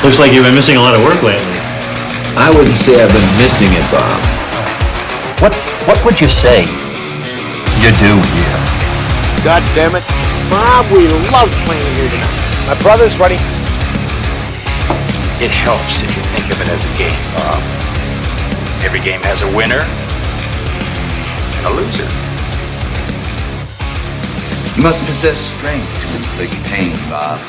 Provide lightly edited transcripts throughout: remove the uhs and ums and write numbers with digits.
Looks like you've been missing a lot of work lately. I wouldn't say I've been missing it, Bob. What would you say you do here? God damn it. Bob, we love playing here tonight. My brother's ready. It helps if you think of it as a game, Bob. Every game has a winner and a loser. You must possess strength to inflict pain, Bob.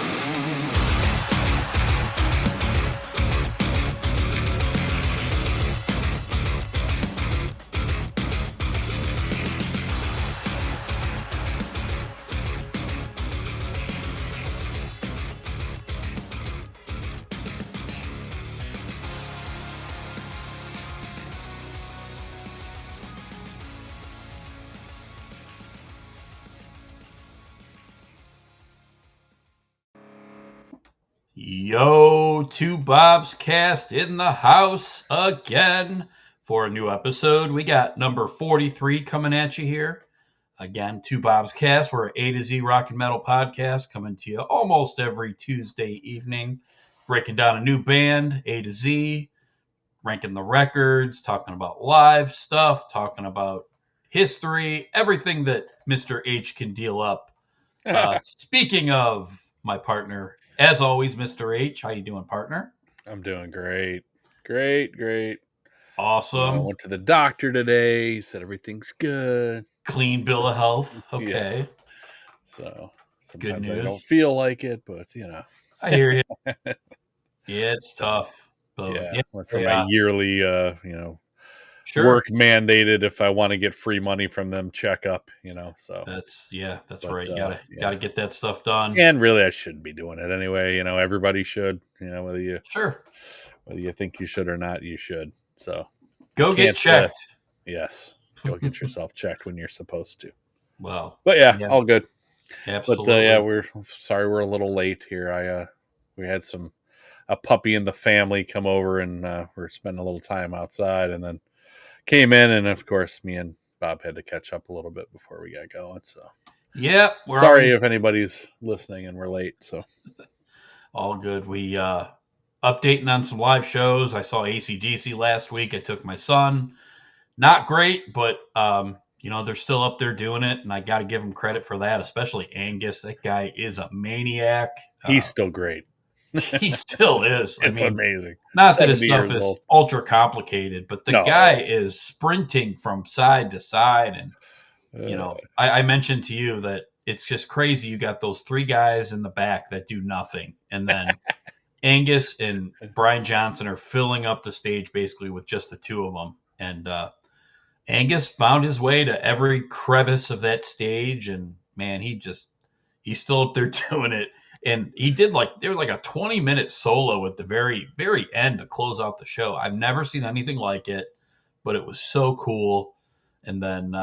Yo, TwoBobsCast in the house again for a new episode. We got number 43 coming at you here. Again, TwoBobsCast. We're an A to Z rock and metal podcast coming to you almost every Tuesday evening, breaking down a new band, A to Z, ranking the records, talking about live stuff, talking about history, everything that Mr. H can deal up. Speaking of my partner, as always, Mr. H, how you doing, partner? I'm doing great. Great. Awesome. I went to the doctor today. He said everything's good. Clean bill of health. Okay. Yes. So sometimes Good news. I don't feel like it, but I hear you. Yeah, it's tough. But, went for my yearly, sure. work mandated if I want to get free money from them checkup, so that's right. You gotta get that stuff done. And really I shouldn't be doing it anyway. Everybody should, whether you think you should or not, you should. So go get checked. Yes. Go get yourself checked when you're supposed to. Well, but all good. Absolutely. But we're sorry we're a little late here. We had a puppy in the family come over and we're spending a little time outside and then came in, and of course, me and Bob had to catch up a little bit before we got going. So, we're sorry if anybody's listening and we're late. So, all good. We updating on some live shows. I saw AC/DC last week. I took my son. Not great, but they're still up there doing it, and I got to give them credit for that. Especially Angus. That guy is a maniac. He's still great. He still is. It's amazing. Not that his stuff is ultra complicated, but the guy is sprinting from side to side. And, I mentioned to you that it's just crazy. You got those three guys in the back that do nothing. And then Angus and Brian Johnson are filling up the stage basically with just the two of them. And Angus found his way to every crevice of that stage. And, man, he's still up there doing it. And he did there was a 20-minute solo at the very, very end to close out the show. I've never seen anything like it, but it was so cool. And then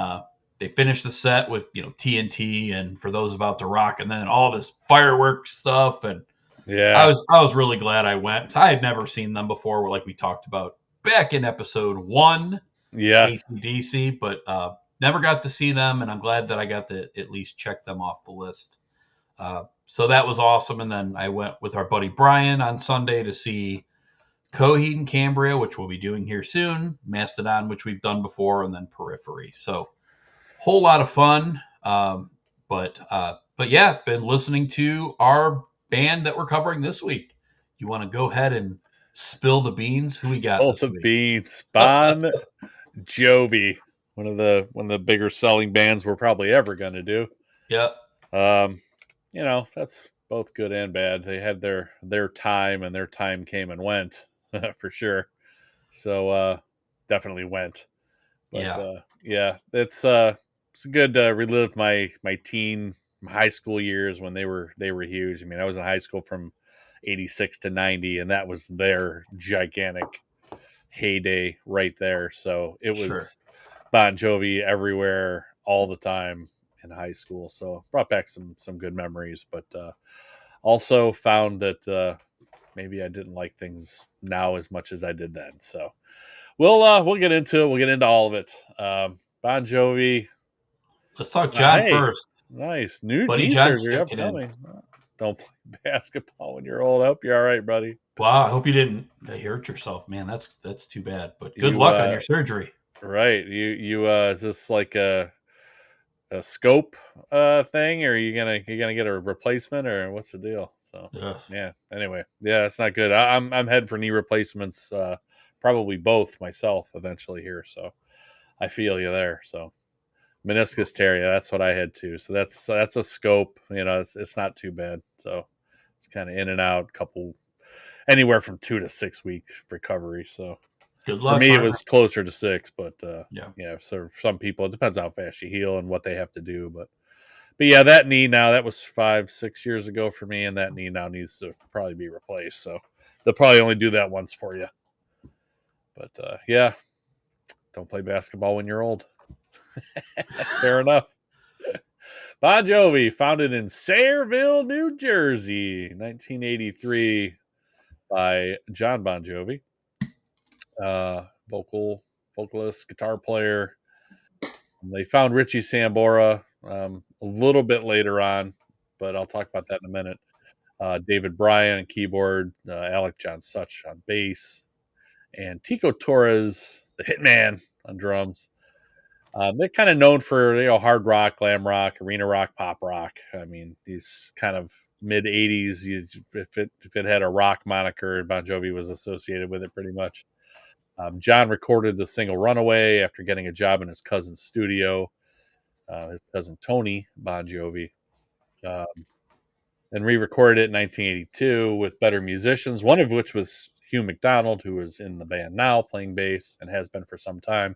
they finished the set with, TNT and For Those About to Rock, and then all this fireworks stuff. And I was really glad I went. I had never seen them before, like we talked about back in episode 1. Yes. AC/DC, but never got to see them, and I'm glad that I got to at least check them off the list. So that was awesome. And then I went with our buddy Brian on Sunday to see Coheed and Cambria, which we'll be doing here soon, Mastodon, which we've done before, and then Periphery. So whole lot of fun. But been listening to our band that we're covering this week. You want to go ahead and spill the beans? Who we got? Spill the beans. Bon Jovi, one of the bigger selling bands we're probably ever going to do. Yep. That's both good and bad. They had their time, and their time came and went for sure. So definitely went. But it's good to relive my high school years when they were huge. I mean, I was in high school from 86 to 90, and that was their gigantic heyday right there. So it was Bon Jovi everywhere all the time in high school, so brought back some good memories, but also found that maybe I didn't like things now as much as I did then. So we'll get into it. We'll get into all of it. Bon Jovi. Let's talk John first. Nice. New Buddy knee John's surgery checking upcoming. in. Don't play basketball when you're old. I hope you're all right, buddy. Wow, I hope you didn't hurt yourself, man. That's too bad. But good You, luck on your surgery. Right. You is this like a scope thing, or are you gonna get a replacement, or what's the deal? So Ugh. yeah. Anyway, yeah, it's not good. I'm headed for knee replacements, probably both myself eventually here. So I feel you there. So meniscus tear, yeah, that's what I had too. So that's a scope. It's not too bad. So it's kind of in and out, couple anywhere from 2 to 6 week recovery. So Good for luck, me, it partner. was closer to 6, but Yeah. So for some people, it depends how fast you heal and what they have to do. But yeah, that knee now, that was 5-6 years ago for me, and that knee now needs to probably be replaced. So they'll probably only do that once for you. But yeah, don't play basketball when you're old. Fair enough. Bon Jovi, founded in Sayreville, New Jersey, 1983, by John Bon Jovi, vocalist, guitar player. They found Richie Sambora a little bit later on, but I'll talk about that in a minute. David Bryan on keyboard, Alec John Such on bass, and Tico Torres, the Hitman, on drums. They're kind of known for hard rock, glam rock, arena rock, pop rock. I mean, these kind of mid '80s. If it had a rock moniker, Bon Jovi was associated with it pretty much. John recorded the single "Runaway" after getting a job in his cousin's studio. His cousin Tony Bon Jovi, and re-recorded it in 1982 with better musicians. One of which was Hugh McDonald, who is in the band now, playing bass and has been for some time,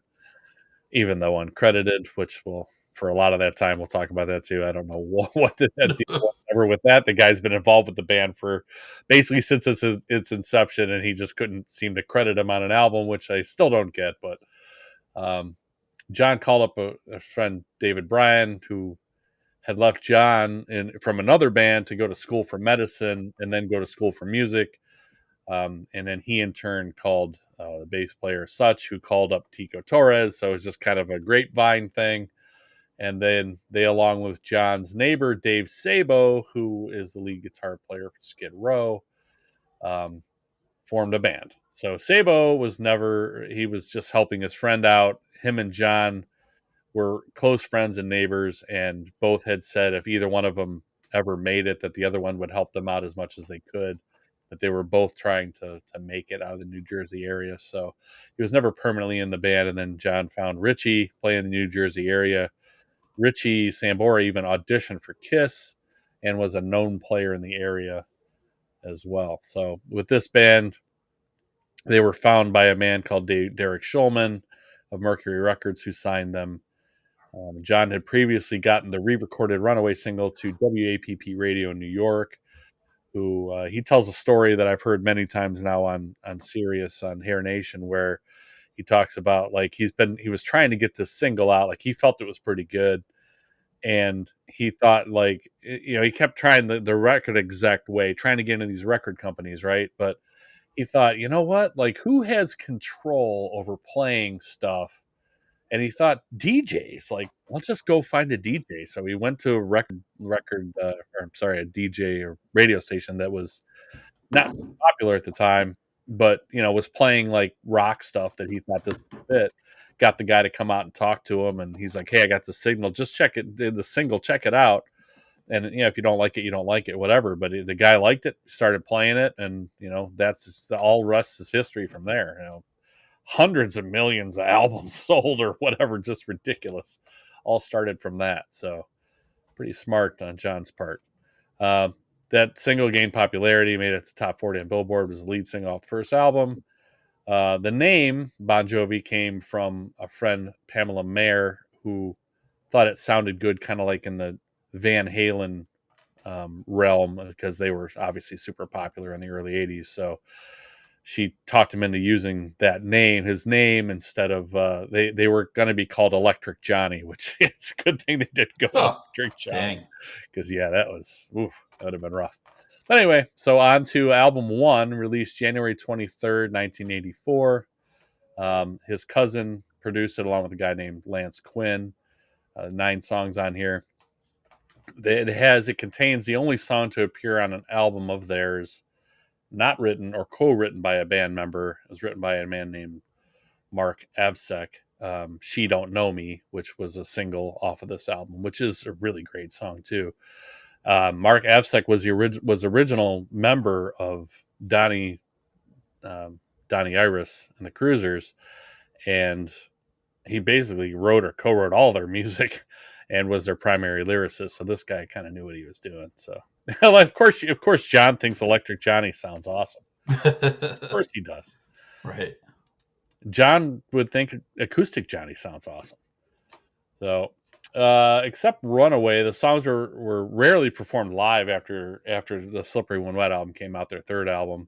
even though uncredited, which will, for a lot of that time, we'll talk about that too. I don't know what the deal was ever with that. The guy's been involved with the band for basically since its inception, and he just couldn't seem to credit him on an album, which I still don't get. But John called up a friend, David Bryan, who had left John from another band to go to school for medicine and then go to school for music. And then he in turn called the bass player Such, who called up Tico Torres. So it was just kind of a grapevine thing. And then they, along with John's neighbor, Dave Sabo, who is the lead guitar player for Skid Row, formed a band. So Sabo he was just helping his friend out. Him and John were close friends and neighbors, and both had said if either one of them ever made it, that the other one would help them out as much as they could. That they were both trying to make it out of the New Jersey area. So he was never permanently in the band. And then John found Richie playing in the New Jersey area. Richie Sambora even auditioned for Kiss and was a known player in the area as well. So with this band, they were found by a man called Derek Schulman of Mercury Records, who signed them. John had previously gotten the re-recorded Runaway single to WAPP Radio in New York, who he tells a story that I've heard many times now on Sirius on Hair Nation, where he talks about like he was trying to get this single out, like he felt it was pretty good, and he thought like he kept trying the record exec way, trying to get into these record companies, right? But he thought, you know what, like who has control over playing stuff? And he thought DJs, like, let's just go find a DJ. So he went to a a DJ or radio station that was not popular at the time, but was playing like rock stuff that he thought this would fit. Got the guy to come out and talk to him, and he's like, "Hey, I got the signal. Just check it. The single, check it out. And if you don't like it, you don't like it, whatever." But the guy liked it, started playing it, and that's all. Rest is history from there. Hundreds of millions of albums sold or whatever, just ridiculous. All started from that. So pretty smart on John's part. That single gained popularity, made it to top 40 on Billboard, was the lead single off the first album. The name Bon Jovi came from a friend, Pamela Mayer, who thought it sounded good, kind of like in the Van Halen realm, because they were obviously super popular in the early 80s. So she talked him into using his name, instead of they were going to be called Electric Johnny, which it's a good thing they didn't go Electric Johnny, because that would have been rough. But anyway, so on to album 1, released January 23rd, 1984. His cousin produced it along with a guy named Lance Quinn. 9 songs on here. It contains the only song to appear on an album of theirs, not written or co-written by a band member. It was written by a man named Mark Avsek. She Don't Know Me, which was a single off of this album, which is a really great song too. Mark Avsek was original member of Donnie Iris and the Cruisers, and he basically wrote or co-wrote all their music and was their primary lyricist. So this guy kind of knew what he was doing. So, of course, John thinks Electric Johnny sounds awesome. Of course he does. Right. John would think Acoustic Johnny sounds awesome. So, except Runaway, the songs were rarely performed live after the Slippery When Wet album came out, their third album.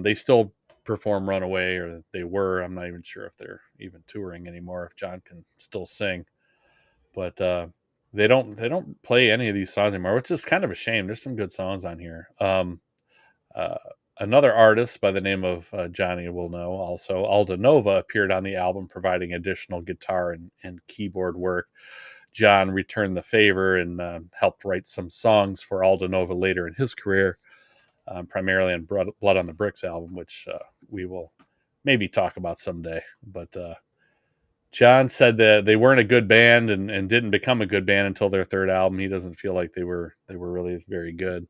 They still perform Runaway, or they were. I'm not even sure if they're even touring anymore, if John can still sing. But they don't play any of these songs anymore, which is kind of a shame. There's some good songs on here. Another artist by the name of Johnny will know also, Alda Nova, appeared on the album, providing additional guitar and keyboard work. John returned the favor and helped write some songs for Alda Nova later in his career, primarily on Blood on the Bricks album, which we will maybe talk about someday. But John said that they weren't a good band and didn't become a good band until their third album. He doesn't feel like they were really very good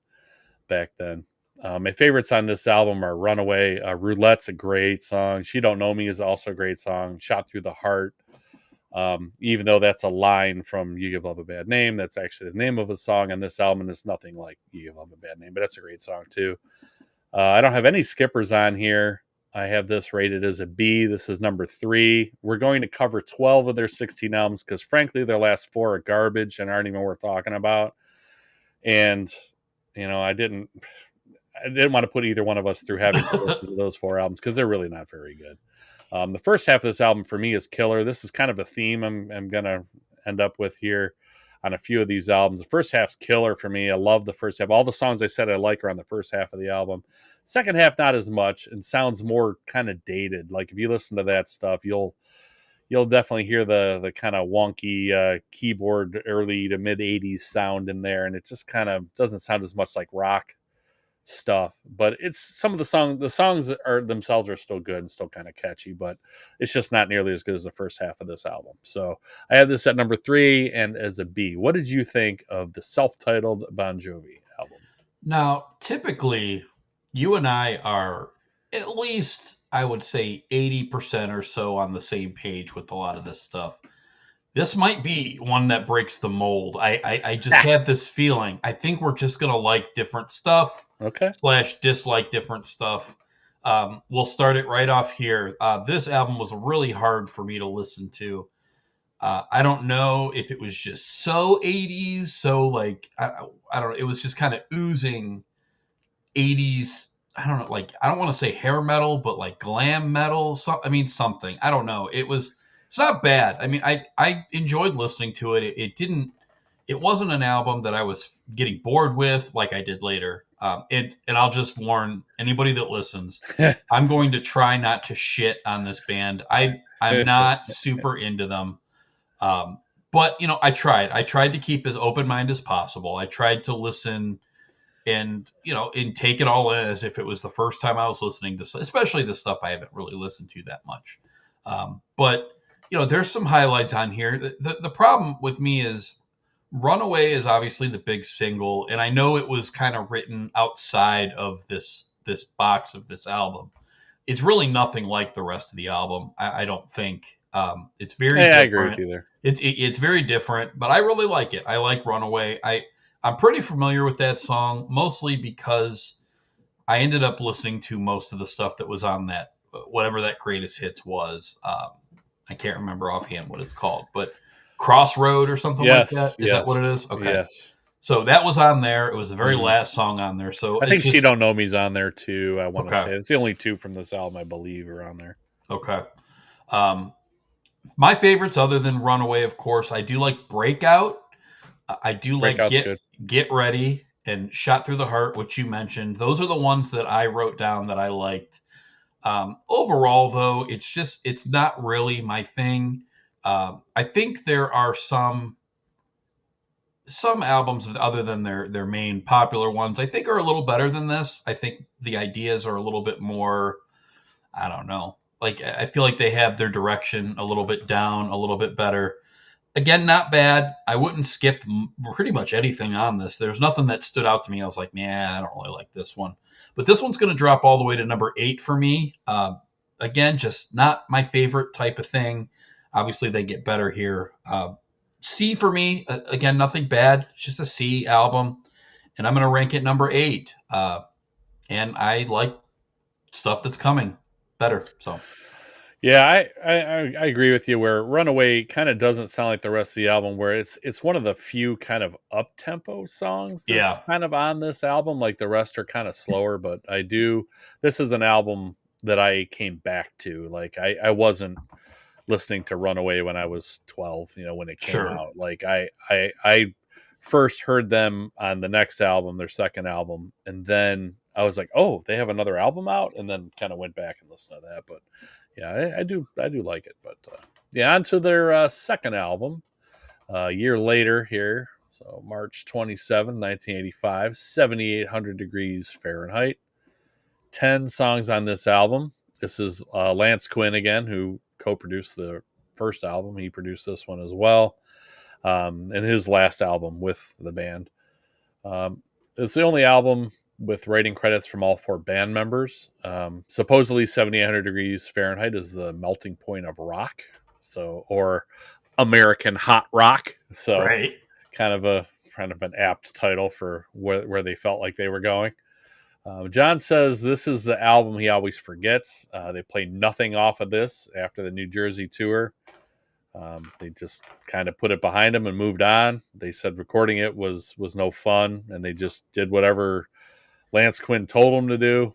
back then. My favorites on this album are Runaway. Roulette's a great song. She Don't Know Me is also a great song. Shot Through the Heart. Even though that's a line from You Give Love a Bad Name, that's actually the name of a song on this album, and it's nothing like You Give Love a Bad Name, but that's a great song too. I don't have any skippers on here. I have this rated as a B. This is number 3. We're going to cover 12 of their 16 albums because, frankly, their last 4 are garbage and aren't even worth talking about. And, I didn't want to put either one of us through having to listen to those 4 albums because they're really not very good. The first half of this album for me is killer. This is kind of a theme I'm going to end up with here on a few of these albums. The first half's killer for me. I love the first half. All the songs I said I like are on the first half of the album. Second half, not as much, and sounds more kind of dated. Like if you listen to that stuff, you'll definitely hear the kind of wonky keyboard early to mid 80s sound in there, and it just kind of doesn't sound as much like rock stuff. But it's some of the songs themselves are still good and still kind of catchy, but it's just not nearly as good as the first half of this album. So I have this at number 3 and as a B. What did you think of the self-titled Bon Jovi album? Now, typically, you and I are at least, I would say, 80% or so on the same page with a lot of this stuff. This might be one that breaks the mold. I just have this feeling. I think we're just going to like different stuff. Okay. / dislike different stuff. We'll start it right off here. This album was really hard for me to listen to. I don't know if it was just so 80s. So like, I don't know. It was just kind of oozing 80s. I don't know. Like, I don't want to say hair metal, but like glam metal. Something. I don't know. It's not bad. I mean, I enjoyed listening to it. It wasn't an album that I was getting bored with like I did later. And I'll just warn anybody that listens, I'm going to try not to shit on this band. I'm not super into them. But I tried to keep as open mind as possible. I tried to listen and take it all in as if it was the first time I was listening to, especially the stuff I haven't really listened to that much. But there's some highlights on here. The problem with me is Runaway is obviously the big single, and I know it was kind of written outside of this box of this album. It's really nothing like the rest of the album. I don't think. It's very different. I agree with you there. It's very different, but I really like it. I like Runaway. I'm pretty familiar with that song, mostly because I ended up listening to most of the stuff that was on that, whatever that greatest hits was. I can't remember offhand what it's called, but Crossroad or something like that. Is that what it is? Okay. Yes. So that was on there. It was the very last song on there. So I think She Don't Know Me's on there too. I want to say it's the only 2 from this album, I believe, are on there. Okay. My favorites, other than Runaway, of course, I do like Breakout. I do like Get Ready and Shot Through the Heart, which you mentioned. Those are the ones that I wrote down that I liked. Overall, though, it's not really my thing. I think there are some some albums other than their main popular ones, I think are a little better than this. I think the ideas are a little bit more, I don't know. Like I feel like they have their direction a little bit down, a little bit better. Again, not bad. I wouldn't skip pretty much anything on this. There's nothing that stood out to me. I was like, man, I don't really like this one. But this one's going to drop all the way to number 8 for me. Again, just not my favorite type of thing. Obviously, they get better here. C for me. Again, nothing bad. It's just a C album. And I'm going to rank it number 8. And I like stuff that's coming better. So. Yeah, I agree with you where Runaway kind of doesn't sound like the rest of the album, where it's one of the few kind of up-tempo songs that's kind of on this album. Like the rest are kind of slower, but this is an album that I came back to. Like I wasn't listening to Runaway when I was 12, when it came out. Like I first heard them on the next album, their second album, and then I was like, oh, they have another album out, and then kind of went back and listened to that. But yeah, I do like it. But on to their second album, a year later here. So March 27th, 1985, 7,800 degrees Fahrenheit. 10 songs on this album. This is Lance Quinn again, who co-produced the first album. He produced this one as well. And his last album with the band. It's the only album with writing credits from all 4 band members. Supposedly 7,800 degrees Fahrenheit is the melting point of rock, or American hot rock. So kind of an apt title for where they felt like they were going. John says this is the album he always forgets. They played nothing off of this after the New Jersey tour. They just kind of put it behind them and moved on. They said recording it was no fun, and they just did whatever Lance Quinn told them to do.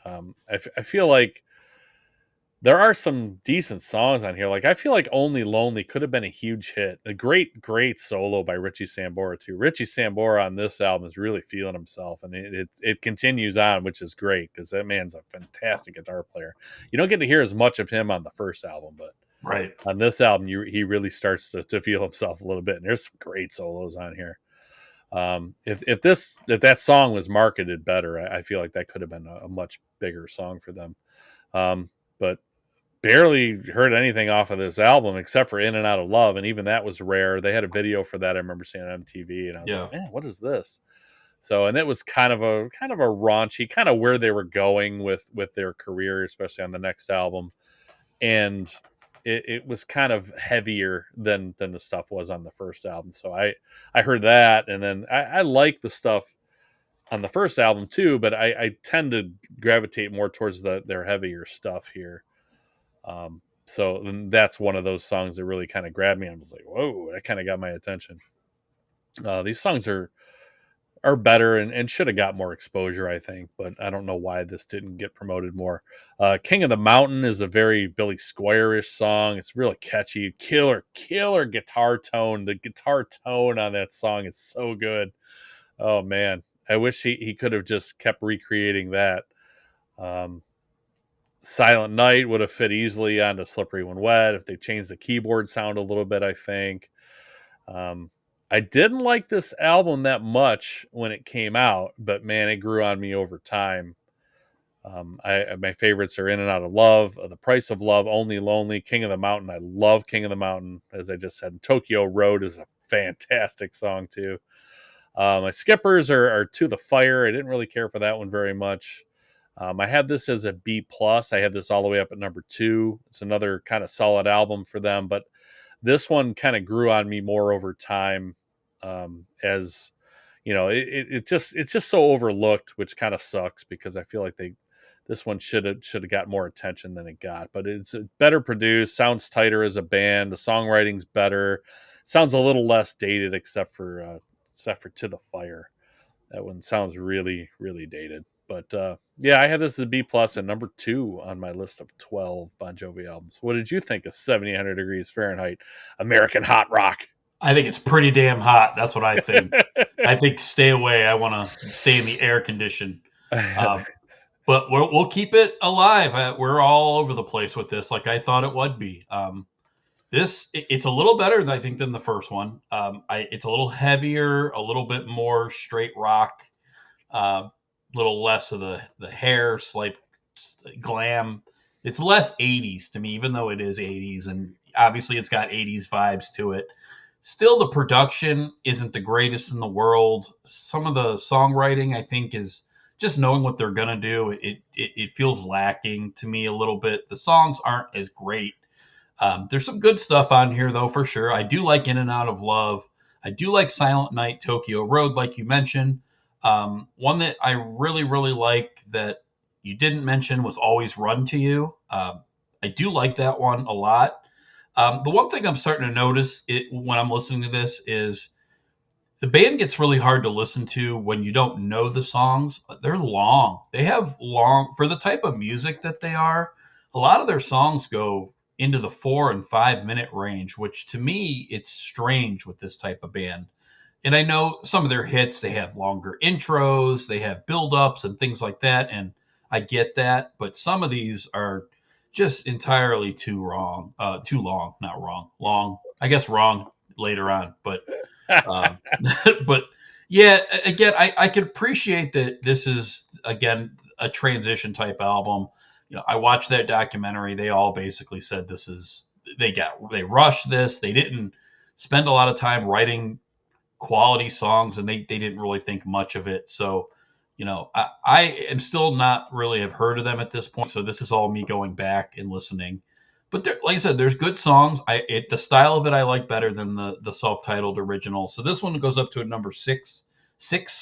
I feel like there are some decent songs on here. Like I feel like Only Lonely could have been a huge hit. A great solo by Richie Sambora too. Richie Sambora on this album is really feeling himself, and it continues on, which is great because that man's a fantastic guitar player. You don't get to hear as much of him on the first album, but on this album, he really starts to feel himself a little bit, and there's some great solos on here. If that song was marketed better, I feel like that could have been a much bigger song for them. But barely heard anything off of this album except for In and Out of Love, and even that was rare. They had a video for that I remember seeing on MTV, and I was like, man, what is this? So, and it was kind of a raunchy, kind of where they were going with their career, especially on the next album. And it was kind of heavier than the stuff was on the first album. So I heard that, and then I like the stuff on the first album too, but I tend to gravitate more towards their heavier stuff here. So that's one of those songs that really kind of grabbed me. I was like, whoa, that kind of got my attention. These songs are better and should have got more exposure, I think, but I don't know why this didn't get promoted more. King of the Mountain is a very Billy Squire-ish song. It's really catchy. Killer guitar tone. The guitar tone on that song is so good. Oh, man. I wish he could have just kept recreating that. Silent Night would have fit easily onto Slippery When Wet if they changed the keyboard sound a little bit, I think. I didn't like this album that much when it came out, but man, it grew on me over time. My favorites are In and Out of Love, The Price of Love, Only Lonely, King of the Mountain. I love King of the Mountain, as I just said. Tokyo Road is a fantastic song too. My skippers are To the Fire. I didn't really care for that one very much. I have this as a B+. I have this all the way up at number 2. It's another kind of solid album for them, but this one kind of grew on me more over time. As you know, it's just so overlooked, which kind of sucks because I feel like this one should have got more attention than it got. But it's better produced, sounds tighter as a band. The songwriting's better, sounds a little less dated, except for To the Fire. That one sounds really, really dated. But I have this as a B+ and number 2 on my list of 12 Bon Jovi albums. What did you think of 7,800 Degrees Fahrenheit, American hot rock? I think it's pretty damn hot. That's what I think. I think stay away. I want to stay in the air condition. But we'll keep it alive. We're all over the place with this, like I thought it would be. It's a little better, I think, than the first one. It's a little heavier, a little bit more straight rock, a little less of the hair, slight glam. It's less 80s to me, even though it is 80s, and obviously it's got 80s vibes to it. Still, the production isn't the greatest in the world. Some of the songwriting, I think, is just knowing what they're gonna do. It feels lacking to me a little bit. The songs aren't as great. There's some good stuff on here, though, for sure. I do like In and Out of Love. I do like Silent Night, Tokyo Road, like you mentioned. One that I really, really like that you didn't mention was Always Run to You. I do like that one a lot. The one thing I'm starting to notice when I'm listening to this is the band gets really hard to listen to when you don't know the songs. They're long. They have long, for the type of music that they are, a lot of their songs go into the 4 and 5 minute range, which to me, it's strange with this type of band. And I know some of their hits, they have longer intros, they have build-ups and things like that. And I get that. But some of these are just entirely too long, not wrong, long. I guess wrong later on, but but yeah, again, I could appreciate that this is again a transition type album. I watched that documentary. They all basically said they rushed this. They didn't spend a lot of time writing quality songs, and they didn't really think much of it. So I am still not really have heard of them at this point. So this is all me going back and listening. But like I said, there's good songs. The style of it I like better than the self-titled original. So this one goes up to a number six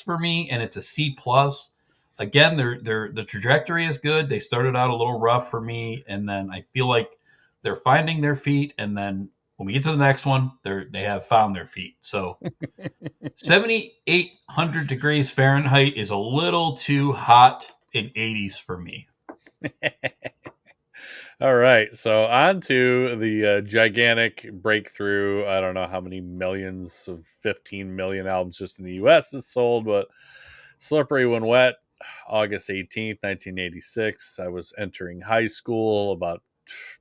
for me, and it's a C plus. Again, the trajectory is good. They started out a little rough for me, and then I feel like they're finding their feet. And then when we get to the next one, they have found their feet. So 7,800 degrees Fahrenheit is a little too hot in 80s for me. All right, so on to the gigantic breakthrough. I don't know how many millions of 15 million albums just in the U.S. is sold, but Slippery When Wet, August 18th, 1986. I was entering high school about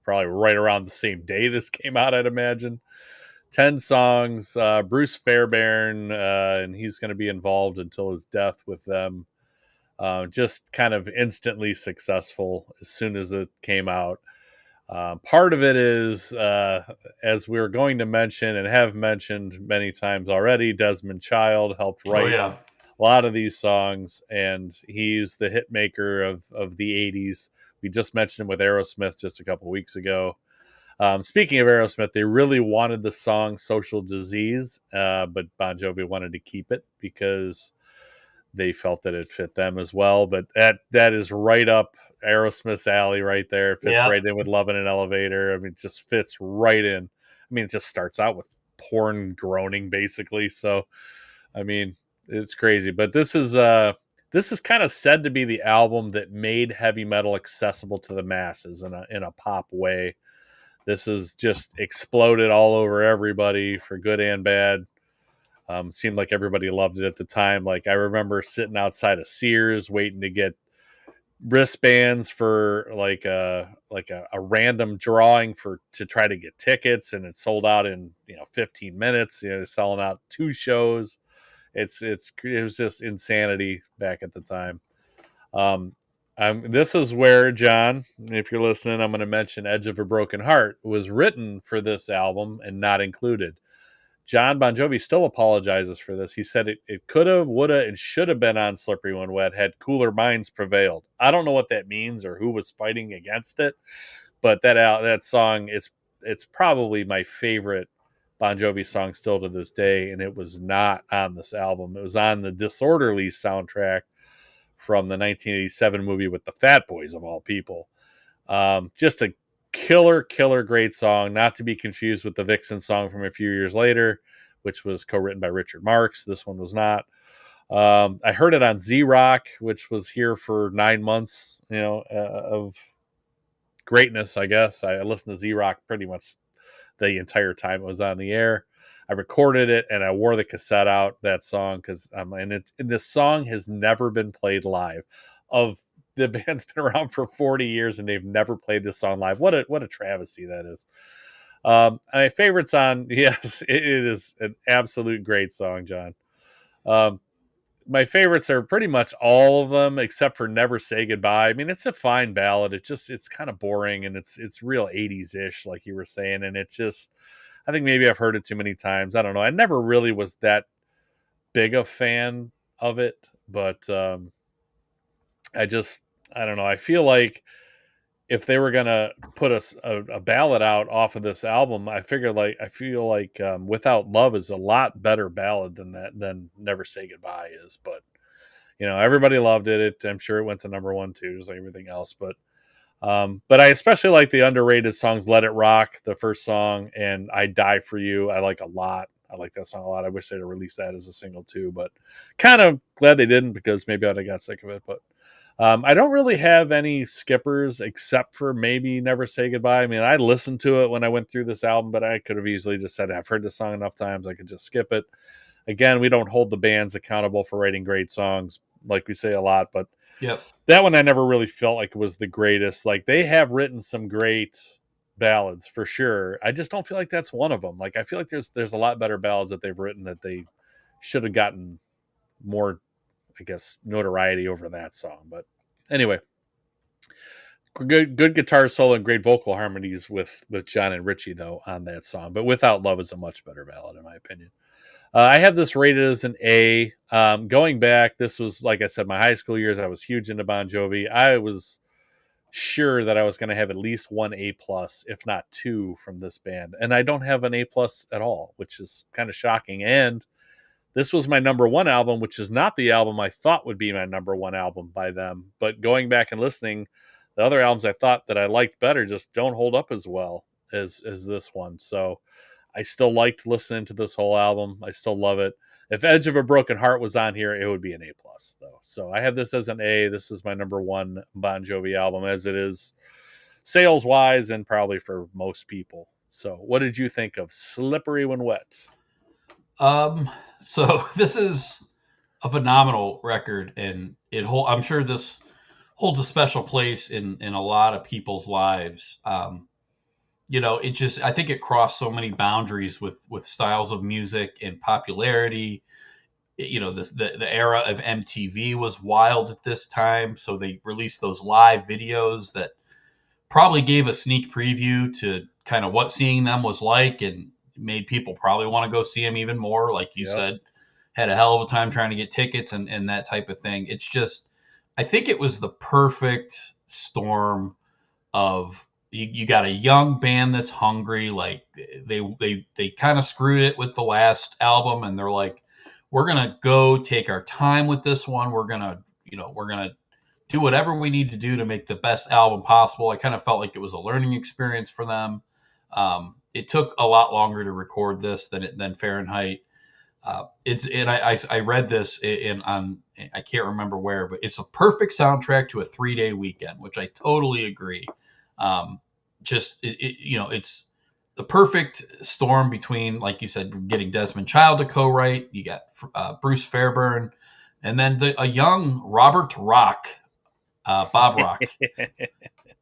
probably right around the same day this came out, I'd imagine. 10 songs, Bruce Fairbairn, and he's going to be involved until his death with them. Just kind of instantly successful as soon as it came out. Part of it is, as we're going to mention and have mentioned many times already, Desmond Child helped write a lot of these songs, and he's the hit maker of the 80s. We just mentioned him with Aerosmith just a couple weeks ago. Speaking of Aerosmith, they really wanted the song Social Disease, but Bon Jovi wanted to keep it because they felt that it fit them as well. But that is right up Aerosmith's alley right there. It fits right in with Love in an Elevator. I mean, it just fits right in. I mean, it just starts out with porn groaning, basically. So, I mean, it's crazy. But this is kind of said to be the album that made heavy metal accessible to the masses in a pop way. This has just exploded all over everybody for good and bad. Seemed like everybody loved it at the time. Like I remember sitting outside of Sears waiting to get wristbands for like a random drawing to try to get tickets, and it sold out in 15 minutes. Selling out 2 shows. It was just insanity back at the time. This is where, John, if you're listening, I'm going to mention Edge of a Broken Heart was written for this album and not included. John Bon Jovi still apologizes for this. He said it could have, would have, and should have been on Slippery When Wet had cooler minds prevailed. I don't know what that means or who was fighting against it, but that song it's probably my favorite Bon Jovi song still to this day, and it was not on this album. It was on the Disorderly soundtrack from the 1987 movie with the Fat Boys, of all people. Just a killer great song, not to be confused with the Vixen song from a few years later, which was co-written by Richard Marx. This one was not. I heard it on Z-Rock, which was here for 9 months, of greatness, I guess. I listened to Z-Rock pretty much the entire time it was on the air. I recorded it and I wore the cassette out, that song, because this song has never been played live. The band's been around for 40 years and they've never played this song live. What a travesty that is. My favorite song, yes, it is an absolute great song, John. My favorites are pretty much all of them except for Never Say Goodbye. I mean, it's a fine ballad. It's kind of boring and it's real 80s-ish, like you were saying. And it's just, I think maybe I've heard it too many times. I don't know. I never really was that big a fan of it, but I don't know. I feel like if they were gonna put a ballad out off of this album, I feel like Without Love is a lot better ballad than Never Say Goodbye is. But everybody loved it. I'm sure it went to number one too, just like everything else. But I especially like the underrated songs "Let It Rock," the first song, and "I Die for You." I like a lot. I like that song a lot. I wish they'd have released that as a single too, but kind of glad they didn't because maybe I'd have got sick of it. But I don't really have any skippers except for maybe Never Say Goodbye. I mean, I listened to it when I went through this album, but I could have easily just said, I've heard this song enough times, I could just skip it. Again, we don't hold the bands accountable for writing great songs, like we say a lot, but Yep. That one I never really felt like it was the greatest. Like, they have written some great ballads for sure. I just don't feel like that's one of them. Like, I feel like there's a lot better ballads that they've written that they should have gotten more, I guess, notoriety over that song. But anyway, good guitar solo and great vocal harmonies with John and Richie though on that song. But Without Love is a much better ballad in my opinion. I have this rated as an A. Going back, this was, like I said, my high school years. I was huge into Bon Jovi. I was sure that I was going to have at least one A plus, if not two, from this band, and I don't have an A plus at all, which is kind of shocking. And this was my number one album, which is not the album I thought would be my number one album by them. But going back and listening, the other albums I thought that I liked better just don't hold up as well as this one. So I still liked listening to this whole album. I still love it. If Edge of a Broken Heart was on here, it would be an A plus though. So I have this as an A. This is my number one Bon Jovi album, as it is sales wise and probably for most people. So what did you think of Slippery When Wet? So this is a phenomenal record, and I'm sure this holds a special place in a lot of people's lives. I think it crossed so many boundaries with styles of music and popularity. The era of MTV was wild at this time, so they released those live videos that probably gave a sneak preview to kind of what seeing them was like, and made people probably want to go see them even more. Like you said, had a hell of a time trying to get tickets and that type of thing. It's just, I think it was the perfect storm of, you got a young band that's hungry. Like they kind of screwed it with the last album, and they're like, we're going to go take our time with this one. We're going to do whatever we need to do to make the best album possible. I kind of felt like it was a learning experience for them. It took a lot longer to record this than Fahrenheit. I read this I can't remember where, but it's a perfect soundtrack to a 3-day weekend, which I totally agree. It's the perfect storm between, like you said, getting Desmond Child to co-write. You got Bruce Fairbairn, and then a young Robert Rock, Bob Rock,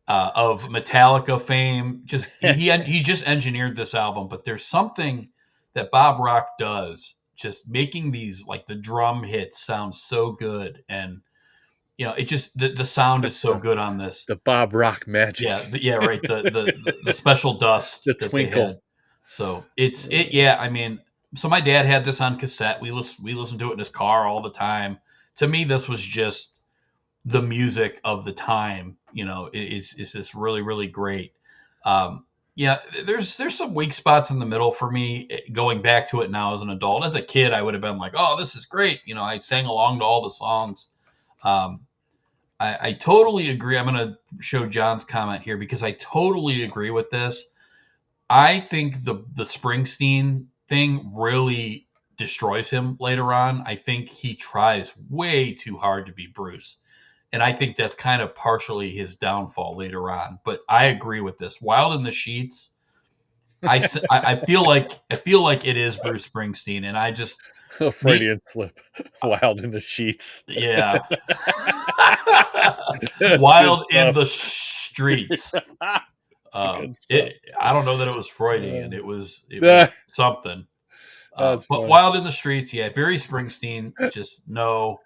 of Metallica fame. He just engineered this album, but there's something that Bob Rock does, just making these, like, the drum hits sound so good, and it just the sound is so good on this. The Bob Rock magic. Yeah, right. The special dust, the twinkle. So I mean, so my dad had this on cassette. We listened to it in his car all the time. To me, this was just the music of the time. Is just really, really great. There's some weak spots in the middle for me going back to it now as an adult. As a kid, I would have been like, oh, this is great. I sang along to all the songs. I totally agree. I'm going to show John's comment here because I totally agree with this. I think the Springsteen thing really destroys him later on. I think he tries way too hard to be Bruce. And I think that's kind of partially his downfall later on. But I agree with this. Wild in the Sheets, I feel like it is Bruce Springsteen, and I just a Freudian slip. Wild in the Sheets. Yeah. Wild in the Streets. Good stuff. I don't know that it was Freudian. It was Ah, something. that's But funny. Wild in the Streets, yeah, very Springsteen. Just no.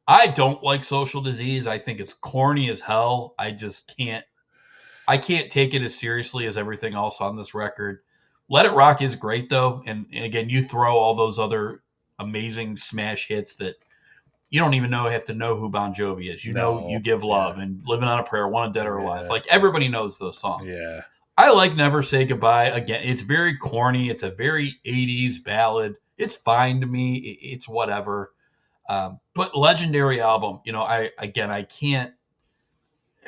I don't like Social Disease. I think it's corny as hell. I just can't. I can't take it as seriously as everything else on this record. Let It Rock is great though, and again, you throw all those other amazing smash hits that you don't even have to know who Bon Jovi is. You know, No. You Give Love Yeah. and Living on a Prayer, Wanted Dead or Alive. Yeah. Like everybody knows those songs. Yeah. I like Never Say Goodbye. Again, it's very corny. It's a very 80s ballad. It's fine to me. It's whatever. But legendary album, I can't.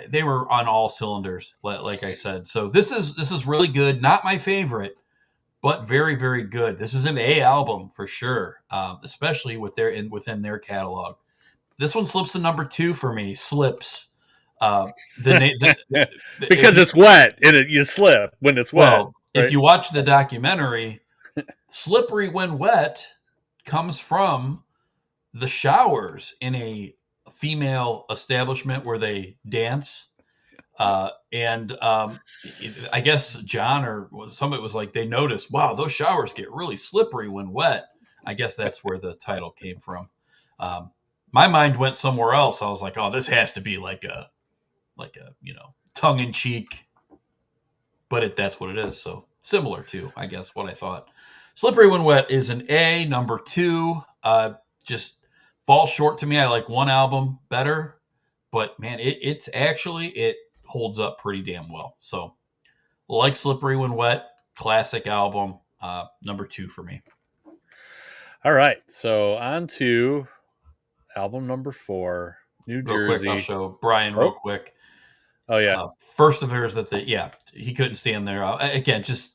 They were on all cylinders, like I said. So this is really good. Not my favorite, but very very good. This is an A album for sure, especially within their catalog. This one slips to number 2 for me. Slips. Because it's wet and you slip when it's wet. Well, right? if you watch the documentary, "Slippery When Wet" comes from the showers in a female establishment where they dance. And I guess John or somebody was like, they noticed, wow, those showers get really slippery when wet. I guess that's where the title came from. My mind went somewhere else. I was like, oh, this has to be like a tongue in cheek, but that's what it is. So similar to, I guess, what I thought. Slippery When Wet is an A, number 2. Just falls short to me. I like one album better, but man, it holds up pretty damn well. So like Slippery When Wet, classic album, number 2 for me. All right, so on to album number 4, New Jersey. Quick, I'll show Brian real quick. Oh yeah. First of theirs that he couldn't stand there. Again, just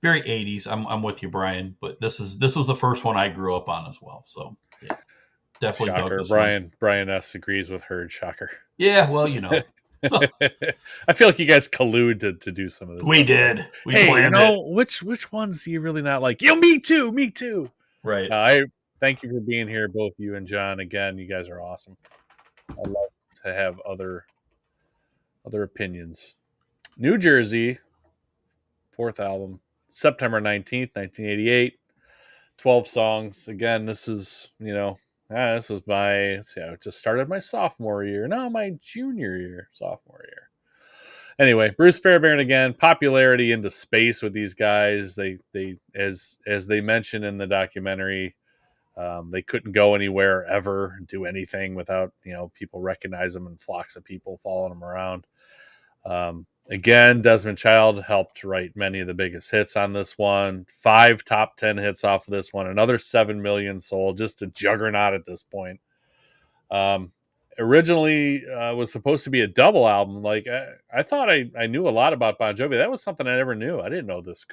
very 80s. I'm with you, Brian, but this was the first one I grew up on as well. So yeah, definitely Shocker. dug this one. Brian S agrees with Herd. Shocker. Yeah, well, I feel like you guys collude to do some of this. We did. We planned it. Which ones do you really not like? Me too. Right. I thank you for being here, both you and John. Again, you guys are awesome. I love to have other opinions. New Jersey, 4th album, September 19th, 1988. 12 songs. Again, this is, this is I just started my sophomore year. No, my sophomore year. Anyway, Bruce Fairbairn again, popularity into space with these guys. They as they mentioned in the documentary, they couldn't go anywhere ever, do anything without, people recognize them and flocks of people following them around. Again, Desmond Child helped write many of the biggest hits on this one. 5 top 10 hits off of this one. Another 7 million sold. Just a juggernaut at this point. Originally was supposed to be a double album. Like I thought I knew a lot about Bon Jovi. That was something I never knew. I didn't know this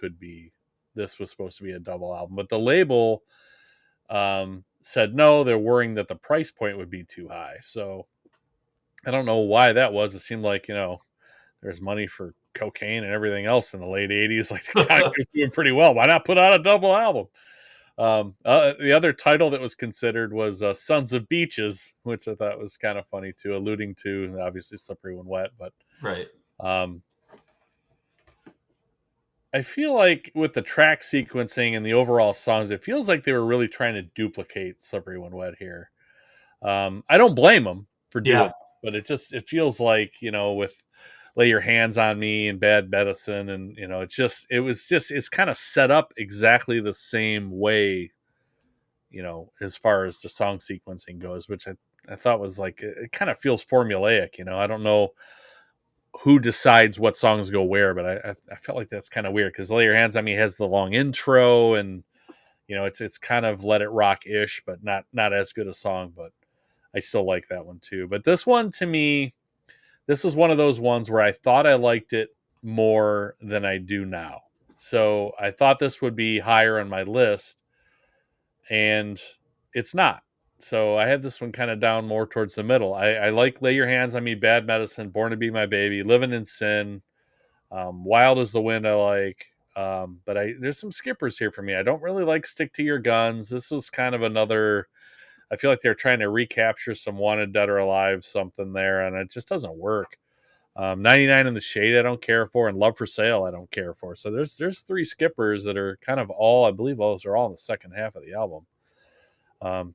was supposed to be a double album. But the label said no. They're worrying that the price point would be too high. So I don't know why that was. It seemed like, there's money for cocaine and everything else in the late 80s. Like the guy was doing pretty well. Why not put out a double album? The other title that was considered was Sons of Beaches, which I thought was kind of funny too, alluding to obviously Slippery When Wet. But right. I feel like with the track sequencing and the overall songs, it feels like they were really trying to duplicate Slippery When Wet here. I don't blame them for doing it, but it feels like, with Lay Your Hands on Me and Bad Medicine, and it's kind of set up exactly the same way, as far as the song sequencing goes, which I thought was like, it kind of feels formulaic. I don't know who decides what songs go where, but I felt like that's kind of weird because Lay Your Hands on Me has the long intro, and it's kind of Let It Rock-ish, but not as good a song, but I still like that one too. But this one, to me, this is one of those ones where I thought I liked it more than I do now. So I thought this would be higher on my list, and it's not. So I have this one kind of down more towards the middle. I like Lay Your Hands on Me, Bad Medicine, Born to Be My Baby, Living in Sin, Wild as the Wind I like. But there's some skippers here for me. I don't really like Stick to Your Guns. This was kind of another... I feel like they're trying to recapture some Wanted Dead or Alive something there, and it just doesn't work. 99 in the Shade I don't care for, and Love for Sale I don't care for. So there's 3 skippers that are kind of all, I believe those are all in the second half of the album.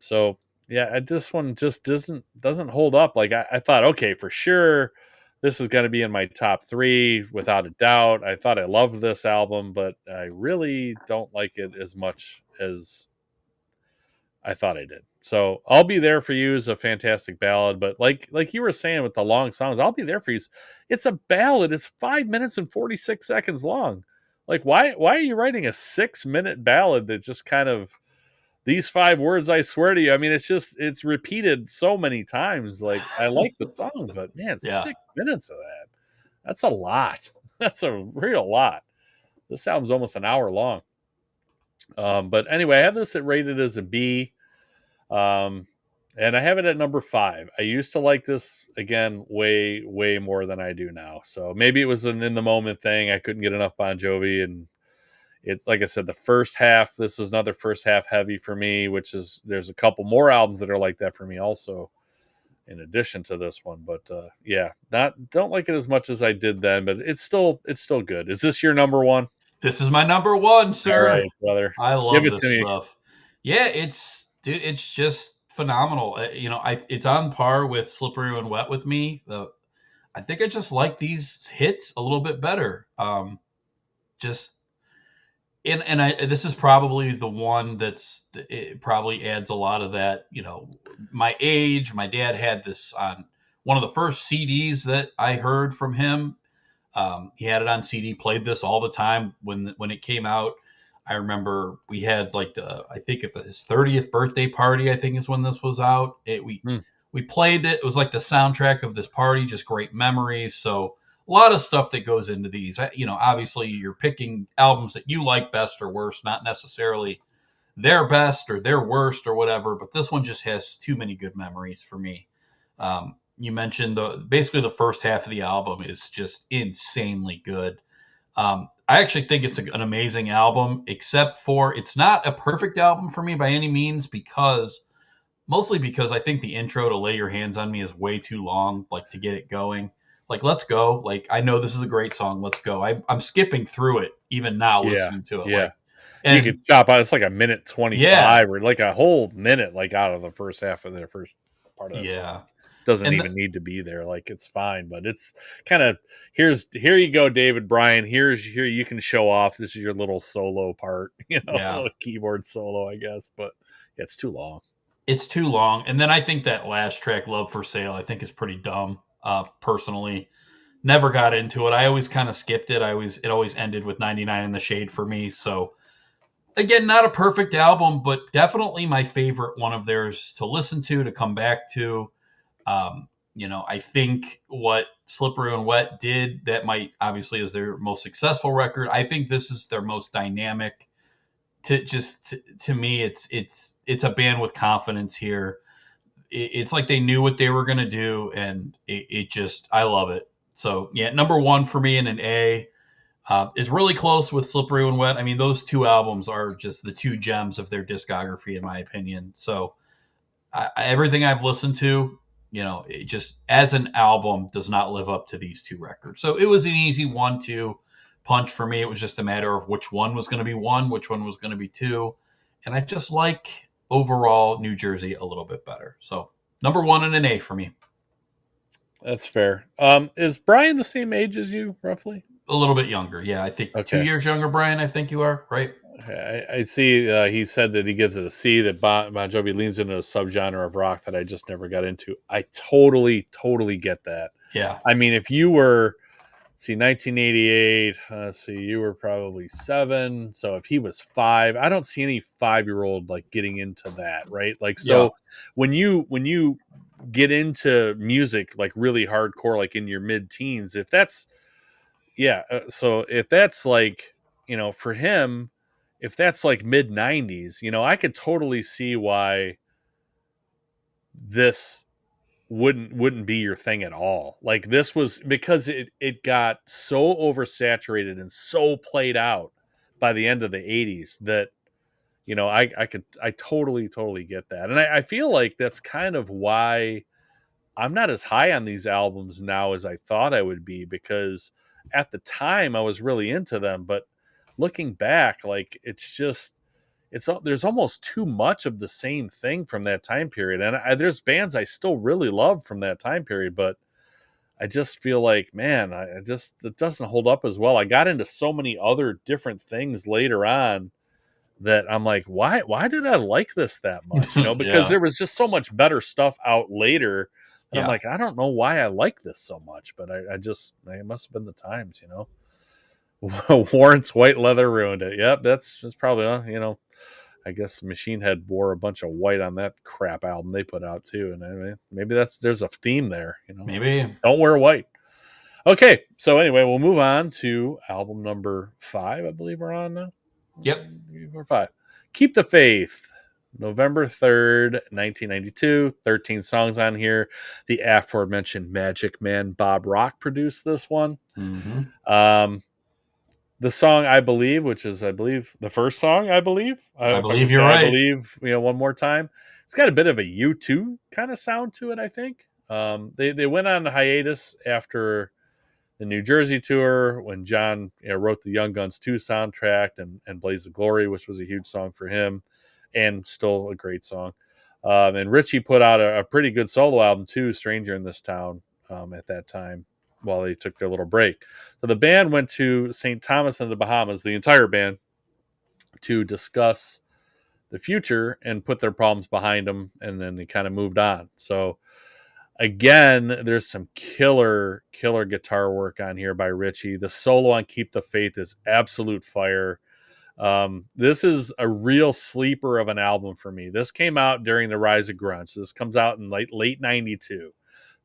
So yeah, this one just doesn't hold up. Like I thought, okay, for sure this is going to be in my top 3 without a doubt. I thought I loved this album, but I really don't like it as much as I thought I did. So I'll Be There For You is a fantastic ballad, but like you were saying with the long songs, I'll Be There For You. It's a ballad. It's 5 minutes and 46 seconds long. Like why are you writing a 6-minute ballad that just kind of these 5 words I swear to you? I mean, it's repeated so many times. Like I like the song, but man, 6 minutes of that. That's a lot. That's a real lot. This album's almost an hour long. But anyway, I have this rated as a B. And I have it at number 5. I used to like this again way more than I do now. So maybe it was an in the moment thing. I couldn't get enough Bon Jovi, and it's like I said, the first half. This is another first half heavy for me, which is there's a couple more albums that are like that for me also, in addition to this one. But yeah, don't like it as much as I did then, but it's still good. Is this your number 1? This is my number 1, sir. All right, brother. I love this stuff. Yeah, it's just phenomenal. It's on par with Slippery When Wet with me. I think I just like these hits a little bit better. This is probably the one it probably adds a lot of that. My age. My dad had this on one of the first CDs that I heard from him. He had it on CD, played this all the time when it came out. I remember we had I think at his 30th birthday party, I think is when this was out. We played it. It was like the soundtrack of this party, just great memories. So a lot of stuff that goes into these. Obviously you're picking albums that you like best or worst, not necessarily their best or their worst or whatever. But this one just has too many good memories for me. You mentioned basically the first half of the album is just insanely good. I actually think it's an amazing album, except for it's not a perfect album for me by any means, mostly because I think the intro to Lay Your Hands on Me is way too long, to get it going. Let's go. I know this is a great song. Let's go. I'm skipping through it even now listening to it. Yeah. And you could chop out, it's like a minute 25 or like a whole minute, out of the first half of the first part of the song. Doesn't even need to be there. It's fine, but it's kind of here you go, David Bryan. Here you can show off. This is your little solo part, little keyboard solo, I guess. But it's too long. It's too long. And then I think that last track, Love for Sale, I think is pretty dumb. Personally, never got into it. I always kind of skipped it. It always ended with 99 in the Shade for me. So again, not a perfect album, but definitely my favorite one of theirs to listen to come back to. I think what Slippery When Wet did, that might obviously is their most successful record. I think this is their most dynamic. To me, it's a band with confidence here. It's like they knew what they were going to do, and I love it. So yeah, number 1 for me in an A. Is really close with Slippery When Wet. I mean, those 2 albums are just the 2 gems of their discography, in my opinion. So everything I've listened to, it just as an album does not live up to these 2 records. So it was an easy 1-2 punch for me. It was just a matter of which one was going to be 1, which one was going to be 2. And I just like overall New Jersey a little bit better. So number 1 and an A for me. That's fair. Is Brian the same age as you, roughly? A little bit younger. Yeah, I think 2 years younger, Brian. I think you are, right? I see he said that he gives it a C, that Bon Jovi leans into a subgenre of rock that I just never got into. I totally get that. Yeah. I mean, if you were, 1988, you were probably 7. So if he was 5, I don't see any 5-year-old getting into that, right? When you get into music, really hardcore, in your mid-teens, if that's, so if that's for him, if that's mid 90s, I could totally see why this wouldn't be your thing at all. This was because it got so oversaturated and so played out by the end of the 80s that I totally get that. And I feel like that's kind of why I'm not as high on these albums now as I thought I would be, because at the time I was really into them, but looking back, like there's almost too much of the same thing from that time period. And there's bands I still really love from that time period, but I just feel like, man, it doesn't hold up as well. I got into so many other different things later on that I'm like, why did I like this that much? Because there was just so much better stuff out later. And I'm like, I don't know why I like this so much, but it must have been the times, Warrant's white leather ruined it. Yep, that's probably, I guess Machine Head wore a bunch of white on that crap album they put out too. And maybe there's a theme there, Maybe. Don't wear white. Okay, so anyway, we'll move on to album number 5, I believe we're on now. Yep. Number 5. Keep the Faith. November 3rd, 1992. 13 songs on here. The aforementioned Magic Man Bob Rock produced this one. Mm-hmm. The song I Believe, which is, I believe, the first song, I believe. I believe you're right. I believe, one more time. It's got a bit of a U2 kind of sound to it, I think. They went on hiatus after the New Jersey tour when John wrote the Young Guns 2 soundtrack and Blaze of Glory, which was a huge song for him and still a great song. And Richie put out a pretty good solo album too, Stranger in This Town, at that time while they took their little break. So the band went to St. Thomas in the Bahamas, the entire band, to discuss the future and put their problems behind them, and then they kind of moved on. So again, there's some killer guitar work on here by Richie. The solo on Keep the Faith is absolute fire. This is a real sleeper of an album for me. This came out during the rise of grunge. This comes out in late 92.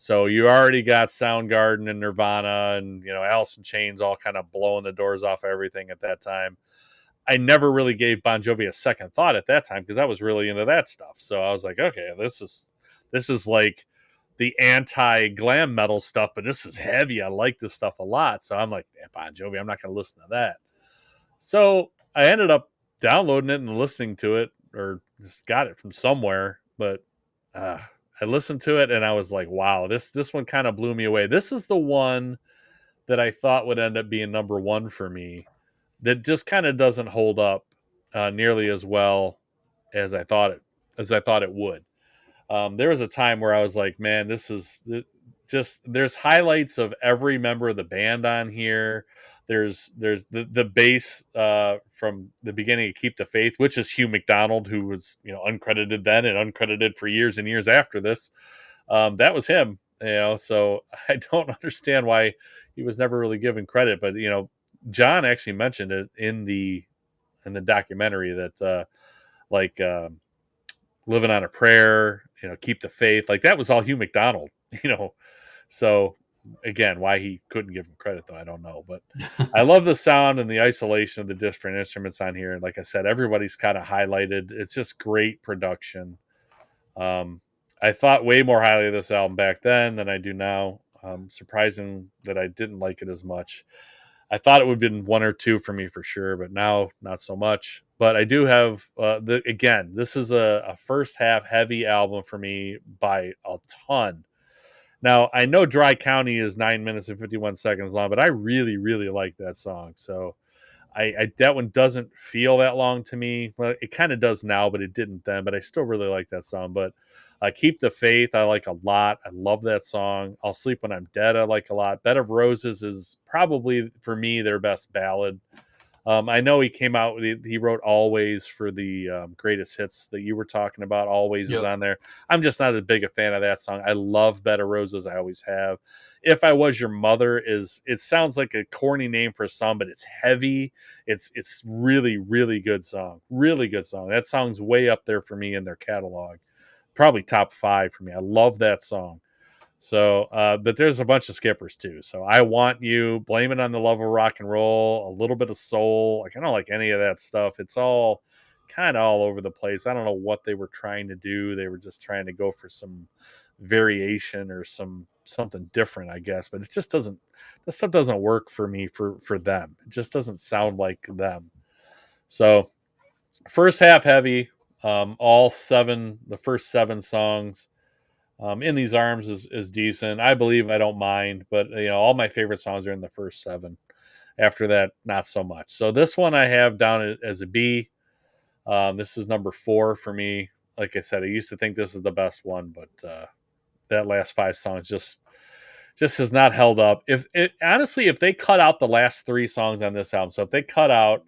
So you already got Soundgarden and Nirvana and, Alice in Chains all kind of blowing the doors off everything at that time. I never really gave Bon Jovi a second thought at that time because I was really into that stuff. So I was like, okay, this is like the anti-glam metal stuff, but this is heavy. I like this stuff a lot. So I'm like, Bon Jovi, I'm not going to listen to that. So I ended up downloading it and listening to it, or just got it from somewhere. But I listened to it and I was like, wow, this one kind of blew me away. This is the one that I thought would end up being number 1 for me, that just kind of doesn't hold up nearly as well as I thought it would. There was a time where I was like, man, this is just, there's highlights of every member of the band on here. There's the bass from the beginning of Keep the Faith, which is Hugh McDonald, who was uncredited then and uncredited for years and years after this. That was him, so I don't understand why he was never really given credit. But John actually mentioned it in the documentary that Living on a Prayer, Keep the Faith, like that was all Hugh McDonald, So again, why he couldn't give him credit, though, I don't know. But I love the sound and the isolation of the different instruments on here. And like I said, everybody's kind of highlighted. It's just great production. I thought way more highly of this album back then than I do now. Surprising that I didn't like it as much. I thought it would have been 1 or 2 for me for sure, but now not so much. But I do have, this is a first half heavy album for me by a ton. Now, I know Dry County is 9 minutes and 51 seconds long, but I really, really like that song. So that one doesn't feel that long to me. Well, it kind of does now, but it didn't then. But I still really like that song. But Keep the Faith, I like a lot. I love that song. I'll Sleep When I'm Dead, I like a lot. Bed of Roses is probably, for me, their best ballad. I know he came out, he wrote Always for the greatest hits that you were talking about. Always is on there. I'm just not as big a fan of that song. I love Bed of Roses. I always have. If I Was Your Mother it sounds like a corny name for a song, but it's heavy. It's really, really good song. Really good song. That song's way up there for me in their catalog. Probably top 5 for me. I love that song. So, but there's a bunch of skippers too. So I Want You, Blame It on the Love of Rock and Roll, a little bit of soul. Like, I don't like any of that stuff. It's all kind of all over the place. I don't know what they were trying to do. They were just trying to go for some variation or something different, I guess. But it just doesn't, this stuff doesn't work for me for them. It just doesn't sound like them. So first half heavy, the first 7 songs. In These Arms is decent. I Believe I Don't Mind, but all my favorite songs are in the first 7. After that, not so much. So this one I have down as a B. This is number 4 for me. Like I said, I used to think this is the best one, but that last 5 songs just has not held up. Honestly, if they cut out the last 3 songs on this album, so if they cut out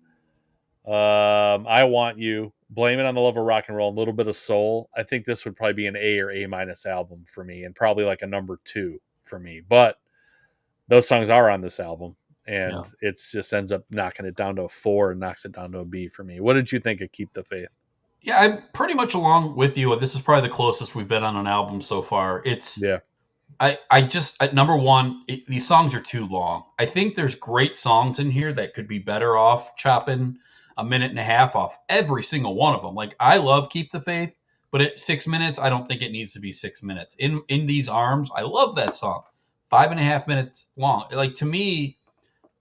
I Want You, Blame It on the Love of Rock and Roll, a little bit of soul, I think this would probably be an A or A- album for me, and probably like a number 2 for me. But those songs are on this album, and it just ends up knocking it down to a 4 and knocks it down to a B for me. What did you think of Keep the Faith? Yeah, I'm pretty much along with you. This is probably the closest we've been on an album so far. I just, at number 1, these songs are too long. I think there's great songs in here that could be better off chopping a minute and a half off every single one of them. Like, I love Keep the Faith, but at 6 minutes, I don't think it needs to be 6 minutes. In These Arms, I love that song. 5.5 minutes long. Like, to me,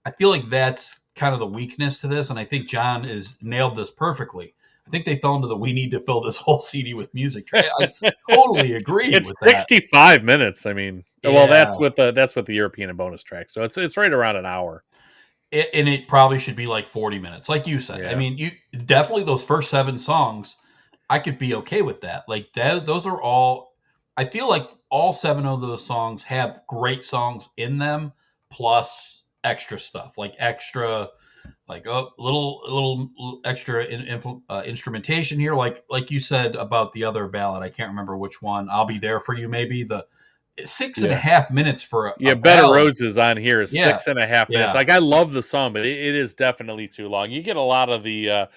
I feel like that's kind of the weakness to this, and I think John has nailed this perfectly. I think they fell into the we need to fill this whole CD with music. I totally agree It's with that. 65 minutes. I mean, well, that's with the European and bonus track, so it's right around an hour. And it probably should be like 40 minutes, like you said. I mean, you definitely, those first 7 songs, I could be okay with that. Like, those are all, I feel like all 7 of those songs have great songs in them, plus extra stuff, like extra, like a little extra instrumentation here, like you said about the other ballad. I can't remember which one. I'll Be There for You, maybe. The 6.5 minutes for a Bed of ballad. Roses on here is 6.5 minutes. Like, I love the song, but it is definitely too long. You get a lot of the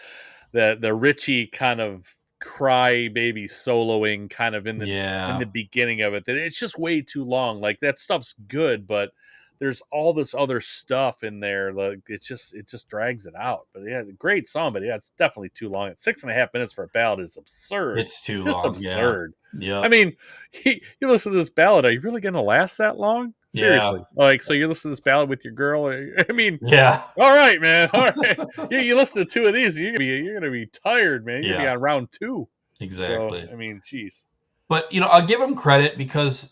Richie kind of cry baby soloing kind of in the beginning of it. That it's just way too long. Like, that stuff's good, but there's all this other stuff in there. Like, it just drags it out. But yeah, great song, but yeah, it's definitely too long. It's 6.5 minutes for a ballad is absurd. It's too just long. absurd. Yeah. I mean, you listen to this ballad. Are you really going to last that long? Seriously. Like, so you listen to this ballad with your girl? I mean, all right, man. All right. You listen to 2 of these, you're gonna be tired, man. You're gonna be on round 2. Exactly. So, I mean, geez. But I'll give them credit because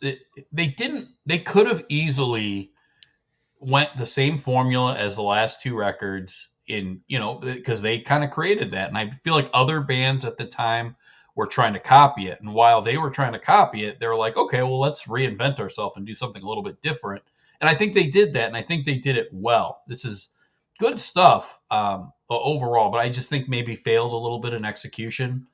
they could have easily went the same formula as the last 2 records because they kind of created that. And I feel like other bands at the time were trying to copy it. And while they were trying to copy it, they were like, okay, well, let's reinvent ourselves and do something a little bit different. And I think they did that. And I think they did it well. This is good stuff overall, but I just think maybe failed a little bit in execution.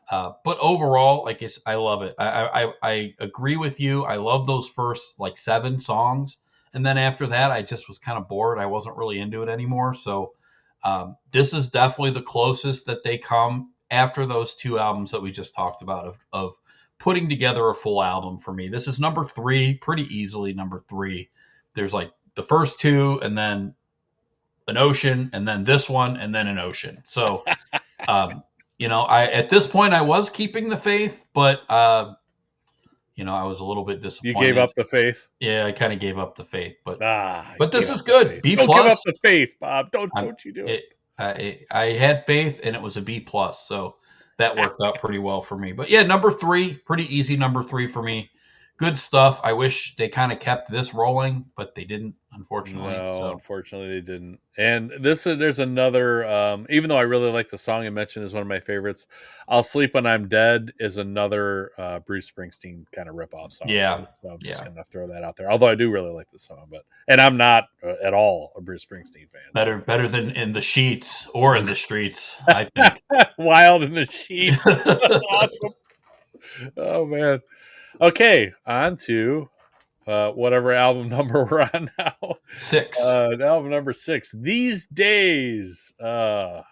But overall, like, I love it. I agree with you. I love those first 7 songs. And then after that, I just was kind of bored. I wasn't really into it anymore. So this is definitely the closest that they come after those 2 albums that we just talked about of putting together a full album for me. This is number 3, pretty easily number 3. There's like the first 2 and then An Ocean and then this one and then An Ocean. So, I at this point I was keeping the faith, but I was a little bit disappointed. You gave up the faith? Yeah, I kind of gave up the faith, but this is good. good. B+. Don't give up the faith, Bob. Don't you do it. I had faith, and it was a B+, so that worked out pretty well for me. But yeah, number 3, pretty easy number 3 for me. Good stuff. I wish they kind of kept this rolling, but they didn't, unfortunately. No, unfortunately they didn't. And there's another, even though I really like the song I mentioned is one of my favorites, I'll Sleep When I'm Dead is another Bruce Springsteen kind of ripoff song. Yeah. So I'm just going to throw that out there. Although I do really like the song, and I'm not at all a Bruce Springsteen fan. Better than In the Sheets or In the Streets, I think. Wild in the Sheets. Awesome. Oh, man. Okay, on to whatever album number we're on now. 6. Album number 6. These Days. Ouch.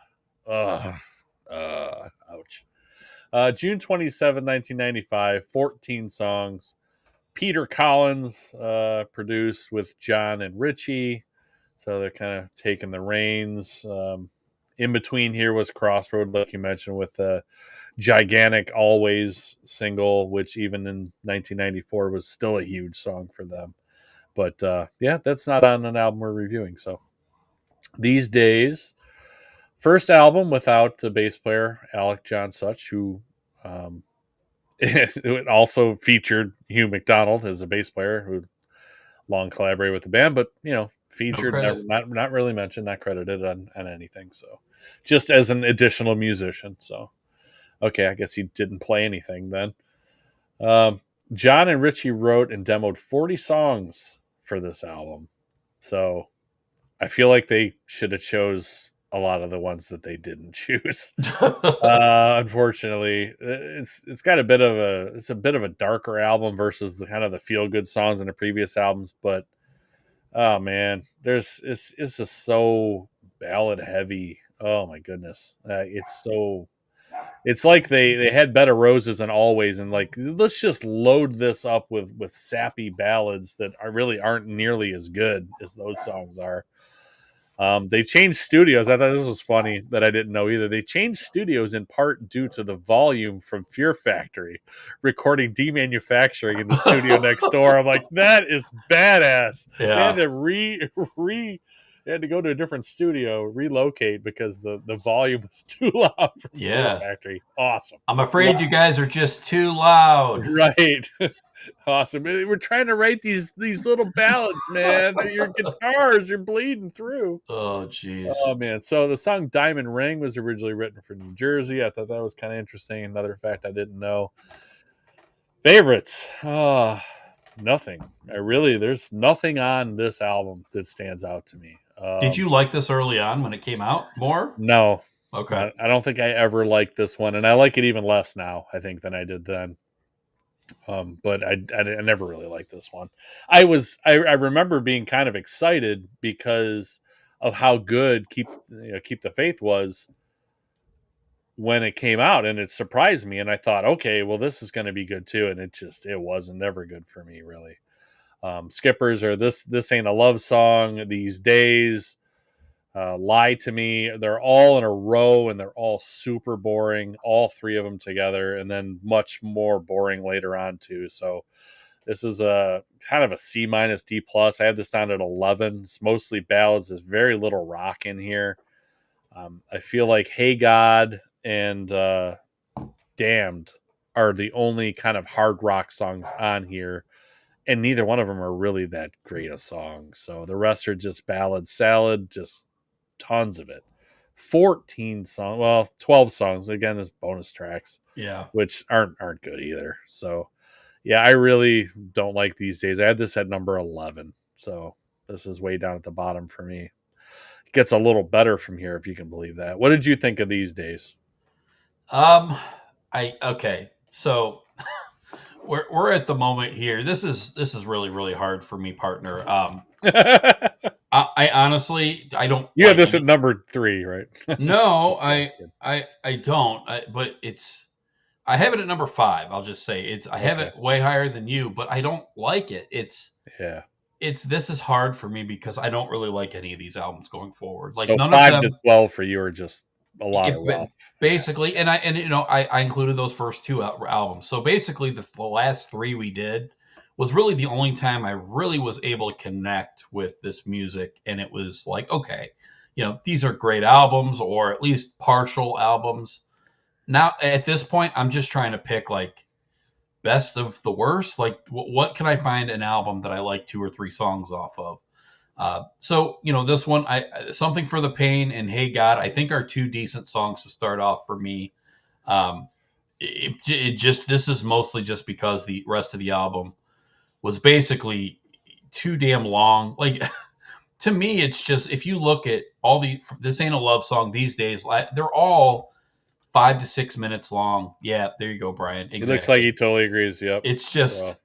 June 27, 1995. 14 songs. Peter Collins produced with John and Richie. So they're kind of taking the reins. In between here was Crossroad, like you mentioned, with Gigantic Always single, which even in 1994 was still a huge song for them. But that's not on an album we're reviewing. So These Days, first album without the bass player Alec John Such, who it also featured Hugh McDonald as a bass player who long collaborated with the band, but featured, not really mentioned, not credited on anything. So just as an additional musician. So okay, I guess he didn't play anything then. John and Richie wrote and demoed 40 songs for this album. So I feel like they should have chose a lot of the ones that they didn't choose. Unfortunately, it's got a bit of a darker album versus the kind of the feel good songs in the previous albums. But oh man, it's just so ballad heavy. Oh my goodness, it's like they had Bed of Roses and Always, and like, let's just load this up with sappy ballads that really aren't nearly as good as those songs are. They changed studios. I thought this was funny that I didn't know either. They changed studios in part due to the volume from Fear Factory recording demanufacturing in the studio next door. I'm like, that is badass. Yeah. They had to they had to go to a different studio, relocate because the volume was too loud for Fear Factory. Awesome. I'm afraid you guys are just too loud. Right. Awesome. We're trying to write these little ballads, man. Your guitars are bleeding through. Oh, jeez. Oh, man. So the song Diamond Ring was originally written for New Jersey. I thought that was kind of interesting. Another fact I didn't know. Favorites. Nothing. There's nothing on this album that stands out to me. Did you like this early on when it came out more? No. Okay. I don't think I ever liked this one, and I like it even less now, I think, than I did then. But I never really liked this one. I remember being kind of excited because of how good Keep the Faith was when it came out, and it surprised me. And I thought, okay, well, this is going to be good too. And it wasn't never good for me, really. Skippers are this Ain't a Love Song, These Days, Lie to Me. They're all in a row, and they're all super boring, all three of them together, and then much more boring later on too. So this is a kind of a C- D+. I have this down at 11. It's mostly ballads. There's very little rock in here. I feel like Hey God and Damned are the only kind of hard rock songs on here, and neither one of them are really that great a song. So the rest are just ballad salad, just tons of it. 14 songs, well, 12 songs. Again, there's bonus tracks, which aren't good either. So yeah, I really don't like These Days. I had this at number 11, so this is way down at the bottom for me. It gets a little better from here, if you can believe that. What did you think of These Days? Okay, so we're at the moment here. This is really, really hard for me, partner. I honestly, I don't. You have this at number 3, right? No, I don't. But I have it at number 5. I'll just say I have it way higher than you, but I don't like it. This is hard for me because I don't really like any of these albums going forward. Like, so none 5 of them, to 12 for you are just a lot of rough. Basically, and I included those first 2 albums. So basically, the last 3 we did was really the only time I really was able to connect with this music, and it was like, okay, these are great albums, or at least partial albums. Now, at this point, I'm just trying to pick like best of the worst. Like, what can I find an album that I like 2 or 3 songs off of? So this one, Something for the Pain and Hey God, I think are 2 decent songs to start off for me. This is mostly just because the rest of the album was basically too damn long. Like, to me, it's just, if you look at This Ain't a Love Song, These Days, they're all 5 to 6 minutes long. Yeah, there you go, Brian. Exactly. It looks like he totally agrees. Yep. It's just,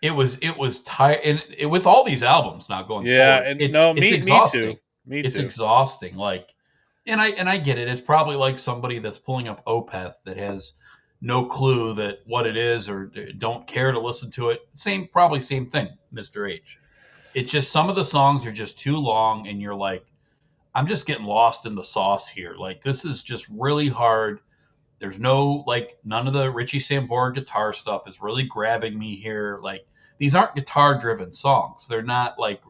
it was tired, and with all these albums now going forward, it's exhausting. Me too. It's exhausting. Like, and I get it. It's probably like somebody that's pulling up Opeth that has no clue that what it is, or don't care to listen to it. Same thing, Mr. H. It's just some of the songs are just too long, and you're like, I'm just getting lost in the sauce here. Like, this is just really hard. There's none of the Richie Sambora guitar stuff is really grabbing me here. Like, these aren't guitar-driven songs. They're not like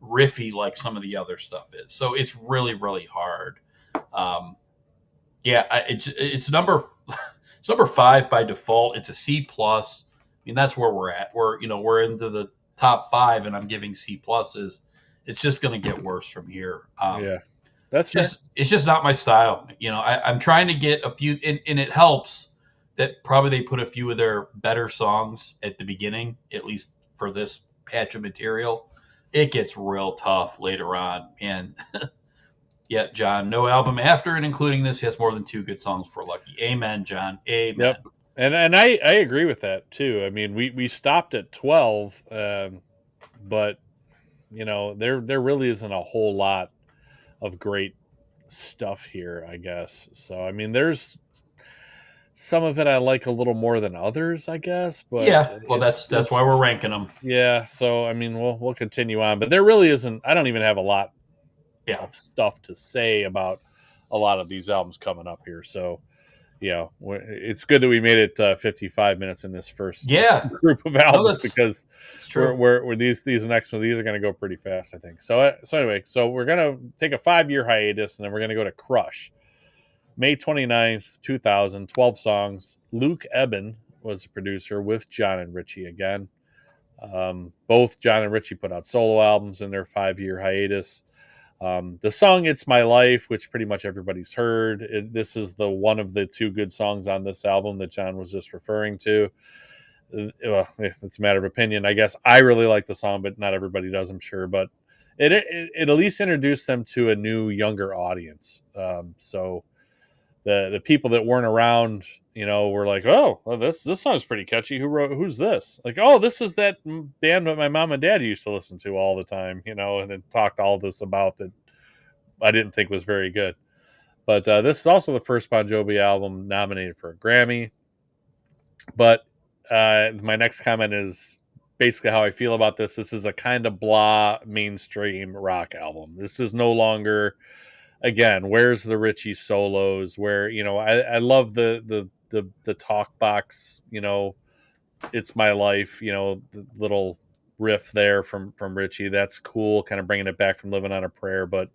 riffy like some of the other stuff is. So it's really, really hard. It's number It's number 5 by default. It's a C plus. I mean, that's where we're at. We're into the top 5, and I'm giving C pluses. It's just going to get worse from here. Yeah, that's it's just not my style. I'm trying to get a few, and it helps that probably they put a few of their better songs at the beginning, at least for this patch of material. It gets real tough later on, and yeah, John, no album after and including this has more than 2 good songs for Lucky. Amen, John. Amen. Yep. And I agree with that too. I mean, we stopped at 12, but there really isn't a whole lot of great stuff here, I guess. So I mean, there's some of it I like a little more than others, I guess. But yeah, well, that's why we're ranking them. Yeah. So I mean, we'll continue on, but there really isn't. I don't even have a lot of stuff to say about a lot of these albums coming up here. So it's good that we made it 55 minutes in this first group of albums, because we're these next one, these are going to go pretty fast, I think. So anyway, we're going to take a 5-year hiatus, and then we're going to go to Crush. May 29th, 2000, 12 songs. Luke Eben was the producer with John and Richie again. Both John and Richie put out solo albums in their 5-year hiatus. The song "It's My Life," which pretty much everybody's heard, this is one of the 2 good songs on this album that John was just referring to. It's a matter of opinion, I guess. I really like the song, but not everybody does, I'm sure. But it at least introduced them to a new, younger audience. So the people that weren't around, were like, "Oh, well, this song's pretty catchy. Who's this?" Like, "Oh, this is that band that my mom and dad used to listen to all the time," and then talked all this about that I didn't think was very good. But this is also the first Bon Jovi album nominated for a Grammy. But my next comment is basically how I feel about this. This is a kind of blah mainstream rock album. This is no longer, again, where's the Richie solos? Where I love the talk box. It's My Life. The little riff there from Richie. That's cool. Kind of bringing it back from Living on a Prayer, but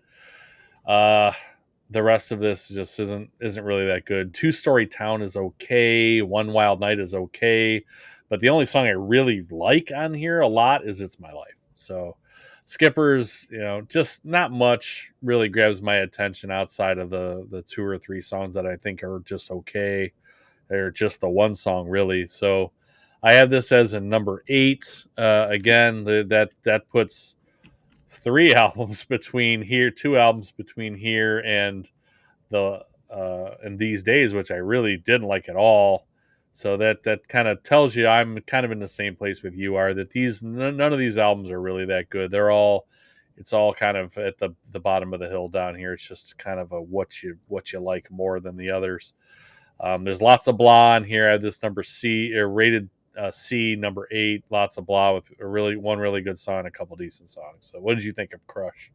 the rest of this just isn't really that good. 2-Story Town is okay. One Wild Night is okay. But the only song I really like on here a lot is It's My Life. So Skippers, just not much really grabs my attention outside of the 2 or 3 songs that I think are just okay. They're just the one song, really. So I have this as a number 8. Again, that puts 3 albums between here, 2 albums between here and and These Days, which I really didn't like at all. So that kind of tells you I'm kind of in the same place with you are, that none of these albums are really that good. It's all kind of at the bottom of the hill down here. It's just kind of a what you like more than the others. There's lots of blah in here. I have this number C, or rated C, number 8. Lots of blah with one really good song and a couple decent songs. So what did you think of Crush?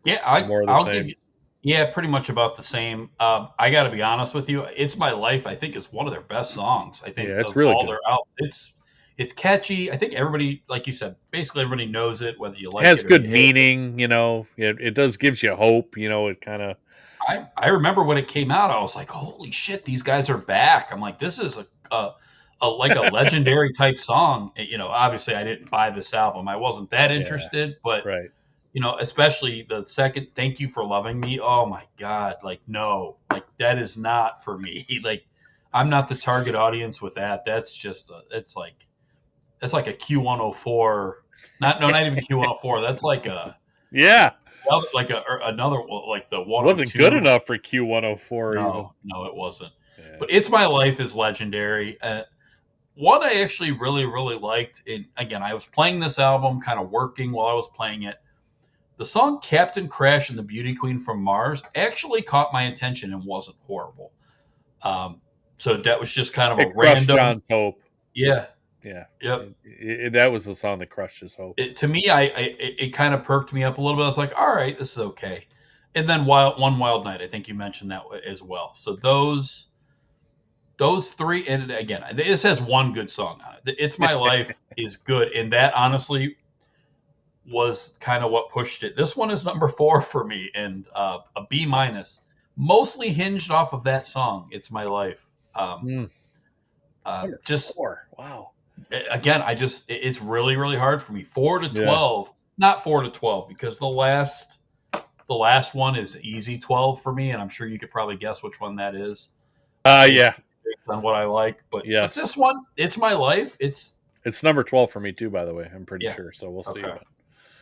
Yeah, I'll give you. Yeah, pretty much about the same. I got to be honest with you. It's My Life, I think, is one of their best songs. I think it's really good. Their albums. It's catchy. I think everybody, like you said, basically everybody knows it, whether you like it. It has good meaning, It does gives you hope, It kind of. I remember when it came out, I was like, "Holy shit, these guys are back!" I'm like, "This is like a legendary type song." Obviously, I didn't buy this album. I wasn't that interested, but right. Especially the second "Thank You for Loving Me." Oh my God! Like, no, like that is not for me. Like, I'm not the target audience with that. That's just it's like a Q104. Not even Q104. That's like a like another, like the one. It wasn't good enough for Q104. No, it wasn't. Yeah. But It's My Life is legendary. One I actually really, really liked. And again, I was playing this album, kind of working while I was playing it. The song Captain Crash and the Beauty Queen from Mars actually caught my attention and wasn't horrible. So that was just kind of a random. John's hope. Yeah. Yep. That was the song that crushed his hope. To me, it kind of perked me up a little bit. I was like, all right, this is okay. And then One Wild Night, I think you mentioned that as well. So those 3, and again, this has one good song on it. It's My Life is good, and that honestly was kind of what pushed it. This one is number 4 for me, and a B-, mostly hinged off of that song, It's My Life. Number just 4. Wow. Again, it's really, really hard for me. 4 to 12, not 4 to 12, because the last one is easy 12 for me, and I'm sure you could probably guess which one that is. Yeah. Based on what I like, but this one, It's My Life. It's number 12 for me too, by the way. I'm pretty sure, so we'll see.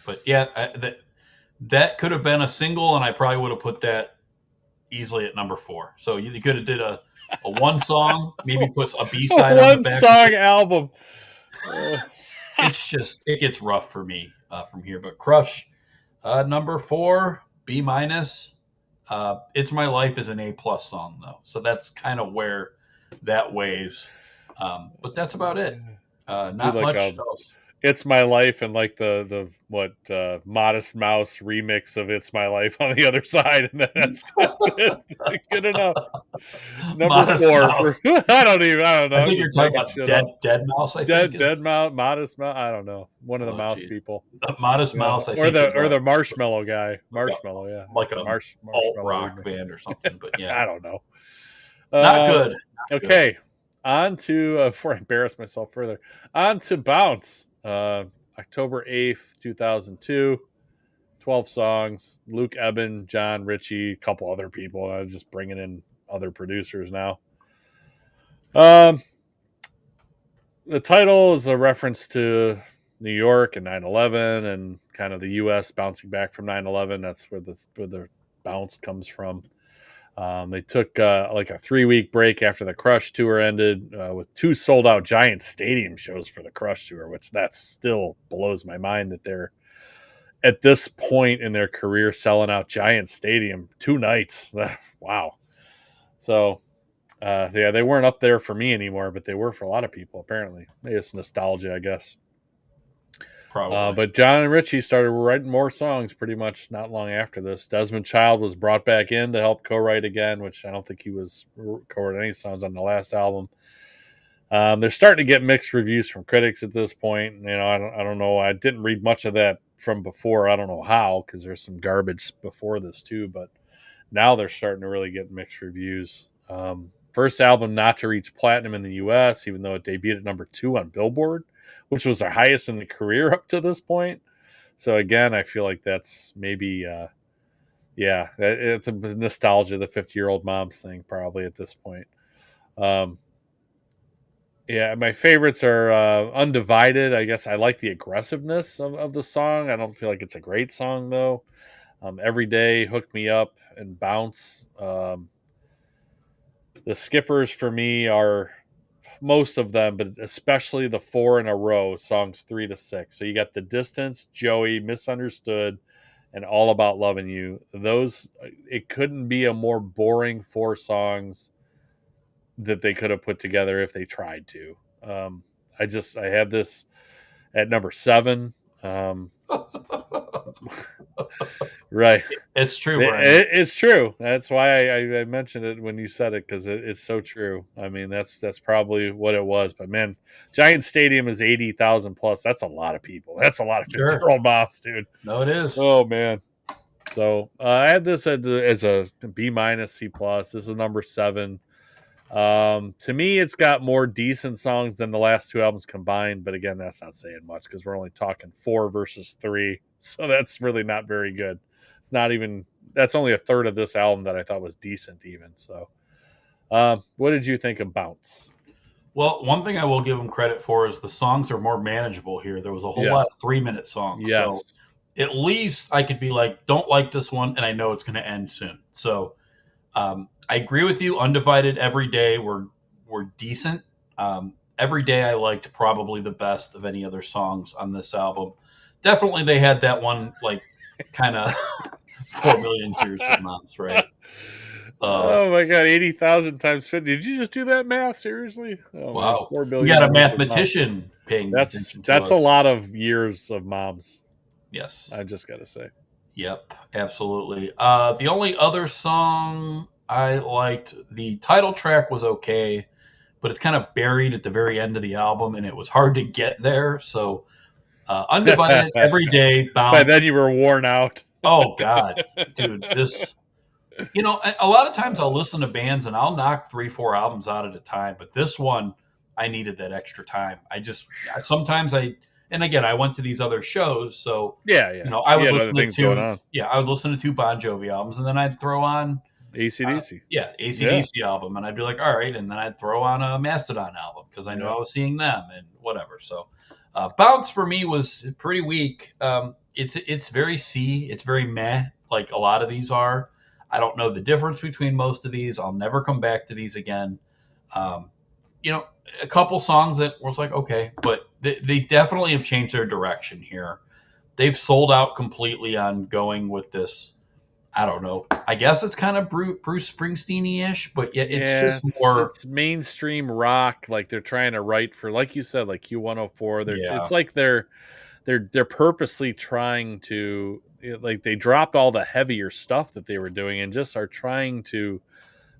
But yeah, that could have been a single, and I probably would have put that easily at number 4. So you could have did a one song, maybe put a B-side on the back. One song album. It gets rough for me from here. But Crush, number 4, B-. It's My Life is an A+ song though, so that's kind of where that weighs. But that's about it. Not much else. It's My Life and like the Modest Mouse remix of It's My Life on the other side, and then that's it. Good enough. Number Modest 4. I don't know. I think you're talking about Dead Mouse. Dead Mouse, Modest Mouse. I don't know. One of the mouse people. Modest Mouse. Or the Marshmallow guy. Marshmallow, yeah. Like a alt rock band or something. But yeah, I don't know. Not good. Okay. On to before I embarrass myself further. On to Bounce. October 8th, 2002. 12 songs. Luke Eben, John Richie, a couple other people. I'm just bringing in other producers now. The title is a reference to New York and 9/11 and kind of the U.S. bouncing back from 9/11. That's where the bounce comes from. They took like a 3-week break after the Crush tour ended with 2 sold-out Giant Stadium shows for the Crush tour, which that still blows my mind that they're at this point in their career selling out Giant Stadium 2 nights. Wow. So, they weren't up there for me anymore, but they were for a lot of people, apparently. Maybe it's nostalgia, I guess. Probably. But John and Richie started writing more songs pretty much not long after this. Desmond Child was brought back in to help co-write again, which I don't think he was co-writing any songs on the last album. They're starting to get mixed reviews from critics at this point. You know, I don't know. I didn't read much of that from before. I don't know how, because there's some garbage before this too. But now they're starting to really get mixed reviews. First album not to reach platinum in the U.S., even though it debuted at number 2 on Billboard, which was their highest in the career up to this point. So again, I feel like that's maybe, it's a nostalgia, the 50-year-old moms thing probably at this point. My favorites are Undivided. I guess I like the aggressiveness of the song. I don't feel like it's a great song though. Every Day, Hook Me Up, and Bounce. The skippers for me are most of them, but especially the 4 in a row, songs 3 to 6. So you got The Distance, Joey, Misunderstood, and All About Loving You. Those, it couldn't be a more boring 4 songs that they could have put together if they tried to. I have this at number 7. Right. It's true, Brian. It's true. That's why I mentioned it when you said it, because it's so true. I mean, that's probably what it was. But man, Giant Stadium is 80,000 plus. That's a lot of people. That's a lot of 50-year-old moms, dude. No, it is. Oh man. So I had this as a B-, C+. This is number 7. To me, it's got more decent songs than the last 2 albums combined, but again, that's not saying much because we're only talking 4 versus 3, so that's really not very good. It's not even, that's only a third of this album that I thought was decent even. So what did you think of Bounce? Well, one thing I will give them credit for is the songs are more manageable here. There was a whole lot of 3-minute songs. Yes. So at least I could be like, don't like this one, and I know it's going to end soon. So I agree with you. Undivided, Every Day were decent. Every Day I liked probably the best of any other songs on this album. Definitely they had that one, like, kind of 4 million years of months, right? Oh my God, 80,000 times 50. Did you just do that math? Seriously? Oh, wow. Man, 4 billion. You got a mathematician paying attention to That's a lot of years of moms. Yes. I just got to say. Yep, absolutely. The only other song I liked, the title track was okay, but it's kind of buried at the very end of the album, and it was hard to get there. So Undivided, Every Day, Bounce. By then you were worn out. Oh, God. Dude, this... You know, a lot of times I'll listen to bands and I'll knock 3-4 albums out at a time, but this one I needed that extra time. Sometimes and again, I went to these other shows, so Yeah. I You would had other listen to things going on. I would listen to two Bon Jovi albums, and then I'd throw on AC/DC. AC/DC album, and I'd be like, all right, and then I'd throw on a Mastodon album because I knew I was seeing them and whatever. So, Bounce for me was pretty weak. It's very C, it's very meh, like a lot of these are. I don't know the difference between most of these. I'll never come back to these again. Um, a couple songs that was like okay, but they definitely have changed their direction here. They've sold out completely on going with this. I don't know. I guess it's kind of Bruce Springsteen-ish, but It's mainstream rock. Like they're trying to write for, like you said, like Q104. It's like they're purposely trying to, like, they dropped all the heavier stuff that they were doing and just are trying to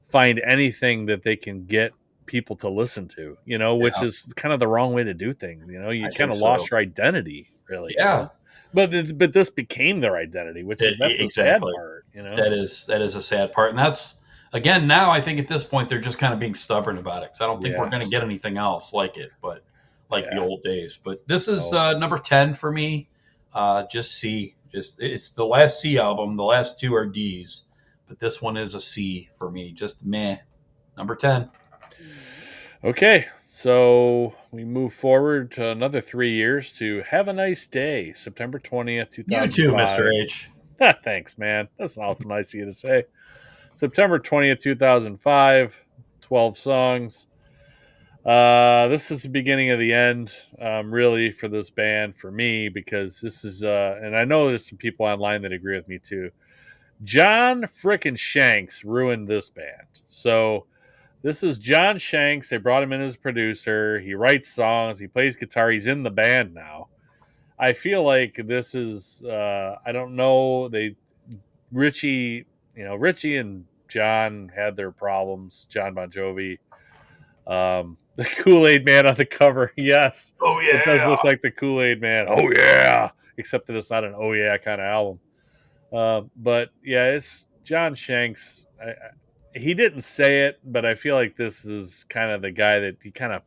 find anything that they can get people to listen to, which is kind of the wrong way to do things. You kind of lost your identity, really. Yeah. But this became their identity, which is that's the sad part. That is a sad part, and that's again now I think at this point they're just kind of being stubborn about it because I don't think we're going to get anything else like it, but like the old days. But this is number 10 for me. Just C. It's the last C album. The last two are D's, but this one is a C for me. Just meh. Number 10. Okay. So we move forward to another 3 years to Have a Nice Day, September 20th, 2005. You too, Mr. H. Thanks, man. That's awful nice of you to say. September 20th, 2005, 12 songs. This is the beginning of the end, really, for this band, for me, because this is, and I know there's some people online that agree with me too. John frickin' Shanks ruined this band. So this is John Shanks. They brought him in as a producer. He writes songs. He plays guitar. He's in the band now. I feel like this is, I don't know. Richie and John had their problems. John Bon Jovi. The Kool-Aid Man on the cover. Yes. Oh, yeah. It does look like the Kool-Aid Man. Oh, yeah. Except that it's not an oh, yeah kind of album. But, yeah, it's John Shanks. He didn't say it, but I feel like this is kind of the guy that he kind of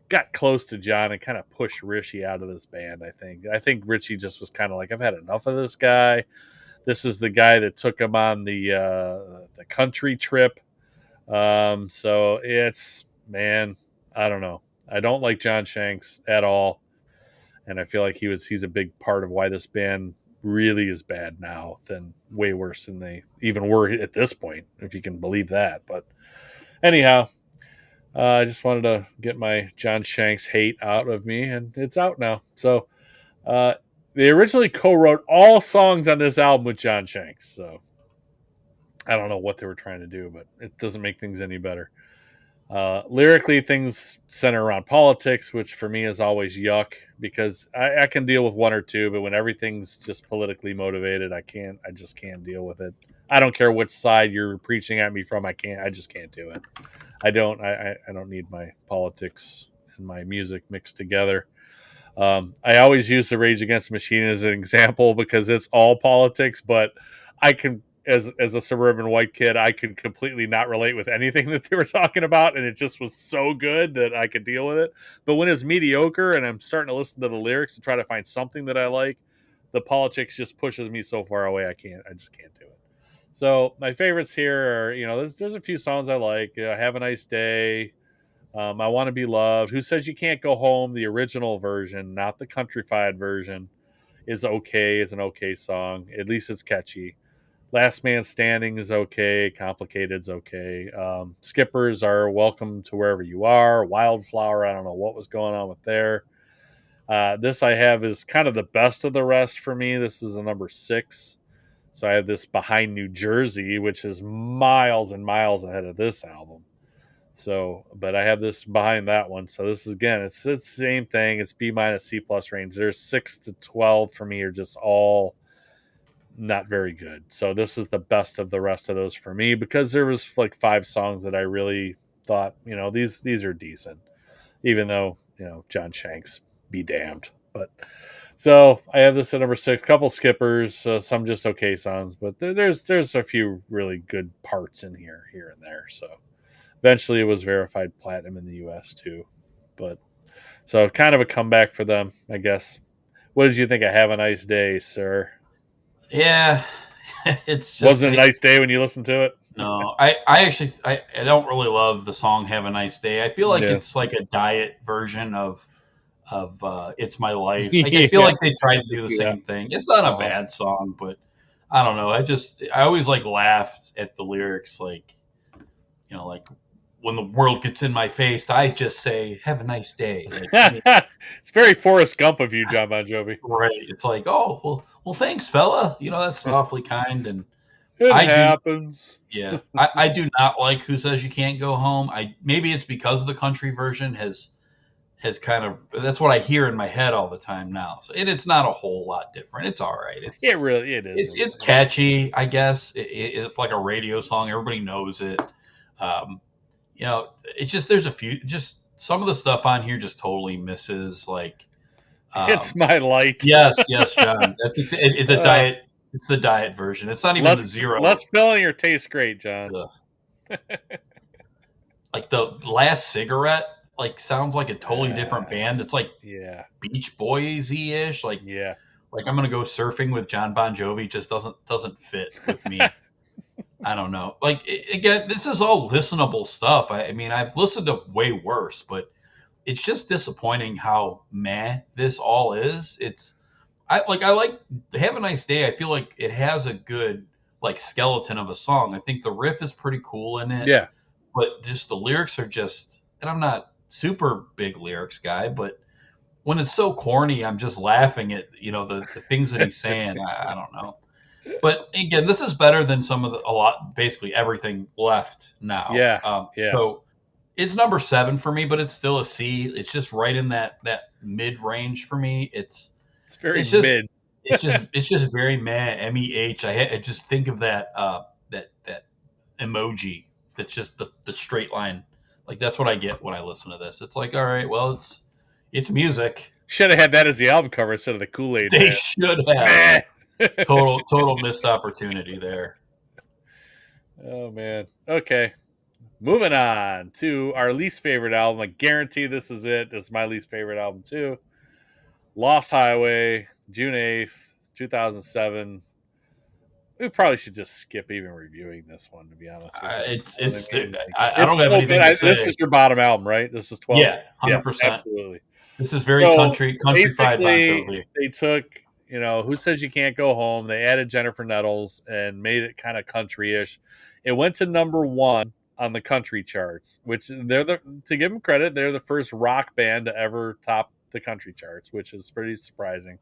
got close to John and kind of pushed Richie out of this band, I think. I think Richie just was kind of like, I've had enough of this guy. This is the guy that took him on the country trip. So it's, man, I don't know. I don't like John Shanks at all. And I feel like he's a big part of why this band really is bad now, than way worse than they even were at this point, if you can believe that. But anyhow, I just wanted to get my John Shanks hate out of me, and it's out now. So they originally co-wrote all songs on this album with John Shanks. So I don't know what they were trying to do, but it doesn't make things any better. Lyrically, things center around politics, which for me is always yuck, because I can deal with one or two, but when everything's just politically motivated, I just can't deal with it. I don't care which side you're preaching at me from. I just can't do it. I don't need my politics and my music mixed together. I always use the Rage Against the Machine as an example because it's all politics, but I can, as a suburban white kid, I could completely not relate with anything that they were talking about, and it just was so good that I could deal with it. But when it's mediocre and I'm starting to listen to the lyrics and try to find something that I like, the politics just pushes me so far away. I just can't do it. So my favorites here are, there's a few songs I like. Have a Nice Day. I Want to Be Loved. Who Says You Can't Go Home? The original version, not the countrified version, is okay. It's an okay song. At least it's catchy. Last Man Standing is okay. Complicated's okay. Skippers are Welcome to Wherever You Are. Wildflower, I don't know what was going on with there. This I have is kind of the best of the rest for me. This is a number 6. So I have this Behind New Jersey, which is miles and miles ahead of this album. So, but I have this behind that one. So this is, again, it's the same thing. It's B- C+ range. There's 6 to 12 for me are just all not very good. So this is the best of the rest of those for me, because there was like 5 songs that I really thought, these are decent, even though, John Shanks be damned. But so I have this at number 6, couple skippers, some just okay songs, but there's a few really good parts in here and there. So eventually it was verified platinum in the US too. But so kind of a comeback for them, I guess. What did you think of Have a Nice Day, sir? Yeah, it's just Wasn't a nice day when you listened to it? No, I don't really love the song "Have a Nice Day." I feel like Yeah. it's like a diet version of "It's My Life." Like I feel Yeah. like they tried to do the Yeah. same thing. It's not a Uh-huh. bad song, but I don't know. I always like laughed at the lyrics, like like when the world gets in my face, I just say "Have a nice day." Like I mean, It's very Forrest Gump of you, John Bon Jovi. right? It's like, oh well, thanks, fella. That's awfully kind, and It I do. happens. Yeah, I do not like Who Says You Can't Go Home. Maybe it's because the country version has kind of that's what I hear in my head all the time now. So it's not a whole lot different. It's all right. It is. It's catchy, I guess. It's like a radio song. Everybody knows it. Um, it's just there's a few just some of the stuff on here just totally misses like. It's My Light. Yes, John. It's a diet. It's the diet version. It's not even the zero. Less filling or tastes great, John. Like the Last Cigarette, like sounds like a totally different band. It's like Beach Boys-y ish. Like I'm gonna go surfing with John Bon Jovi just doesn't fit with me. I don't know. Like again, this is all listenable stuff. I mean, I've listened to way worse, but it's just disappointing how meh this all is. I like Have a Nice Day. I feel like it has a good like skeleton of a song. I think the riff is pretty cool in it. Yeah. But just the lyrics are just, and I'm not super big lyrics guy, but when it's so corny, I'm just laughing at the things that he's saying. I don't know. But again, this is better than basically everything left now. Yeah. So it's number 7 for me, but it's still a C. It's just right in that mid range for me. It's very mid. it's just very meh. MEH. I just think of that that emoji. That's just the straight line. Like that's what I get when I listen to this. It's like, all right, well, it's music. Should have had that as the album cover instead of the Kool-Aid. They should have. total missed opportunity there. Oh man. Okay. Moving on to our least favorite album. I guarantee this is it. This is my least favorite album too. Lost Highway, June 8th, 2007. We probably should just skip even reviewing this one, to be honest with you. I don't have anything to say. This is your bottom album, right? This is 12? Yeah, 100%. Absolutely. This is very country Bon Jovi. They took, Who Says You Can't Go Home? They added Jennifer Nettles and made it kind of country-ish. It went to number 1 on the country charts, which to give them credit, they're the first rock band to ever top the country charts, which is pretty surprising.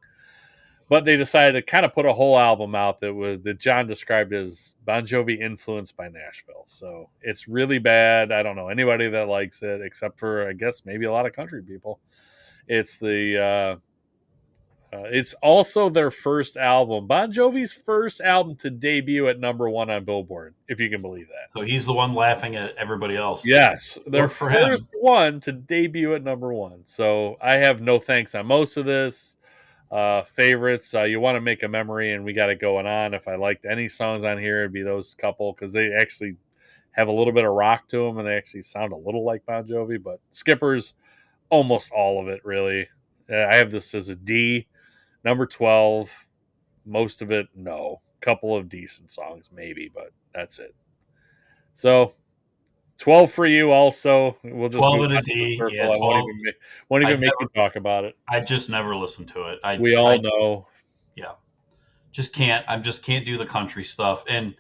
But they decided to kind of put a whole album out that John described as Bon Jovi influenced by Nashville. So it's really bad. I don't know anybody that likes it except for, I guess, maybe a lot of country people. It's it's also their first album, Bon Jovi's first album to debut at number 1 on Billboard, if you can believe that. So he's the one laughing at everybody else. Yes, their first one to debut at number 1. So I have no thanks on most of this. Favorites, you want to make a memory, and we got it going on. If I liked any songs on here, it'd be those couple because they actually have a little bit of rock to them, and they actually sound a little like Bon Jovi. But Skippers, almost all of it, really. I have this as a D. Number 12, most of it, no. Couple of decent songs, maybe, but that's it. So, 12 for you also. We'll just 12 at a D. Yeah, 12. Won't even make you talk about it. I just never listened to it. We all know. Yeah. Just can't. I just can't do the country stuff. And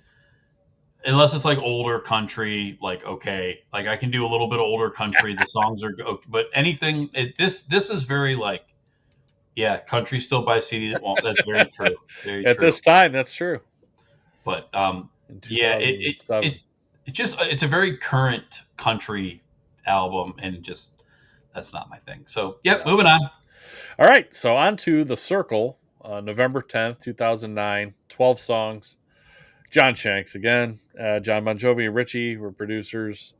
unless it's like older country, like, okay. Like, I can do a little bit of older country. The songs are good. But anything, this is very like, yeah, country still buys CDs. Well, that's very true. At this time, that's true. But yeah, it's a very current country album, and just that's not my thing. So yeah, moving on. All right, so on to The Circle, November 10th, 2009, 12 songs. John Shanks again. John Bon Jovi and Richie were producers.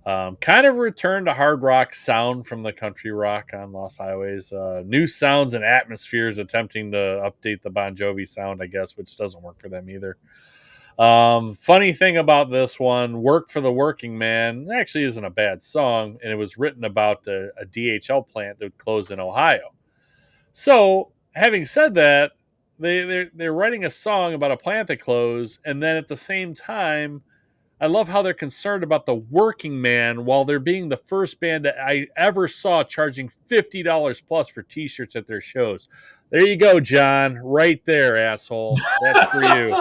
Kind of returned to hard rock sound from the country rock on Lost Highways. New sounds and atmospheres attempting to update the Bon Jovi sound, I guess, which doesn't work for them either. Funny thing about this one, Work for the Working Man, actually isn't a bad song, and it was written about a DHL plant that would close in Ohio. So, having said that, they're writing a song about a plant that closed, and then at the same time, I love how they're concerned about the working man while they're being the first band that I ever saw charging $50 plus for t-shirts at their shows. There you go, John. Right there, asshole. That's for you.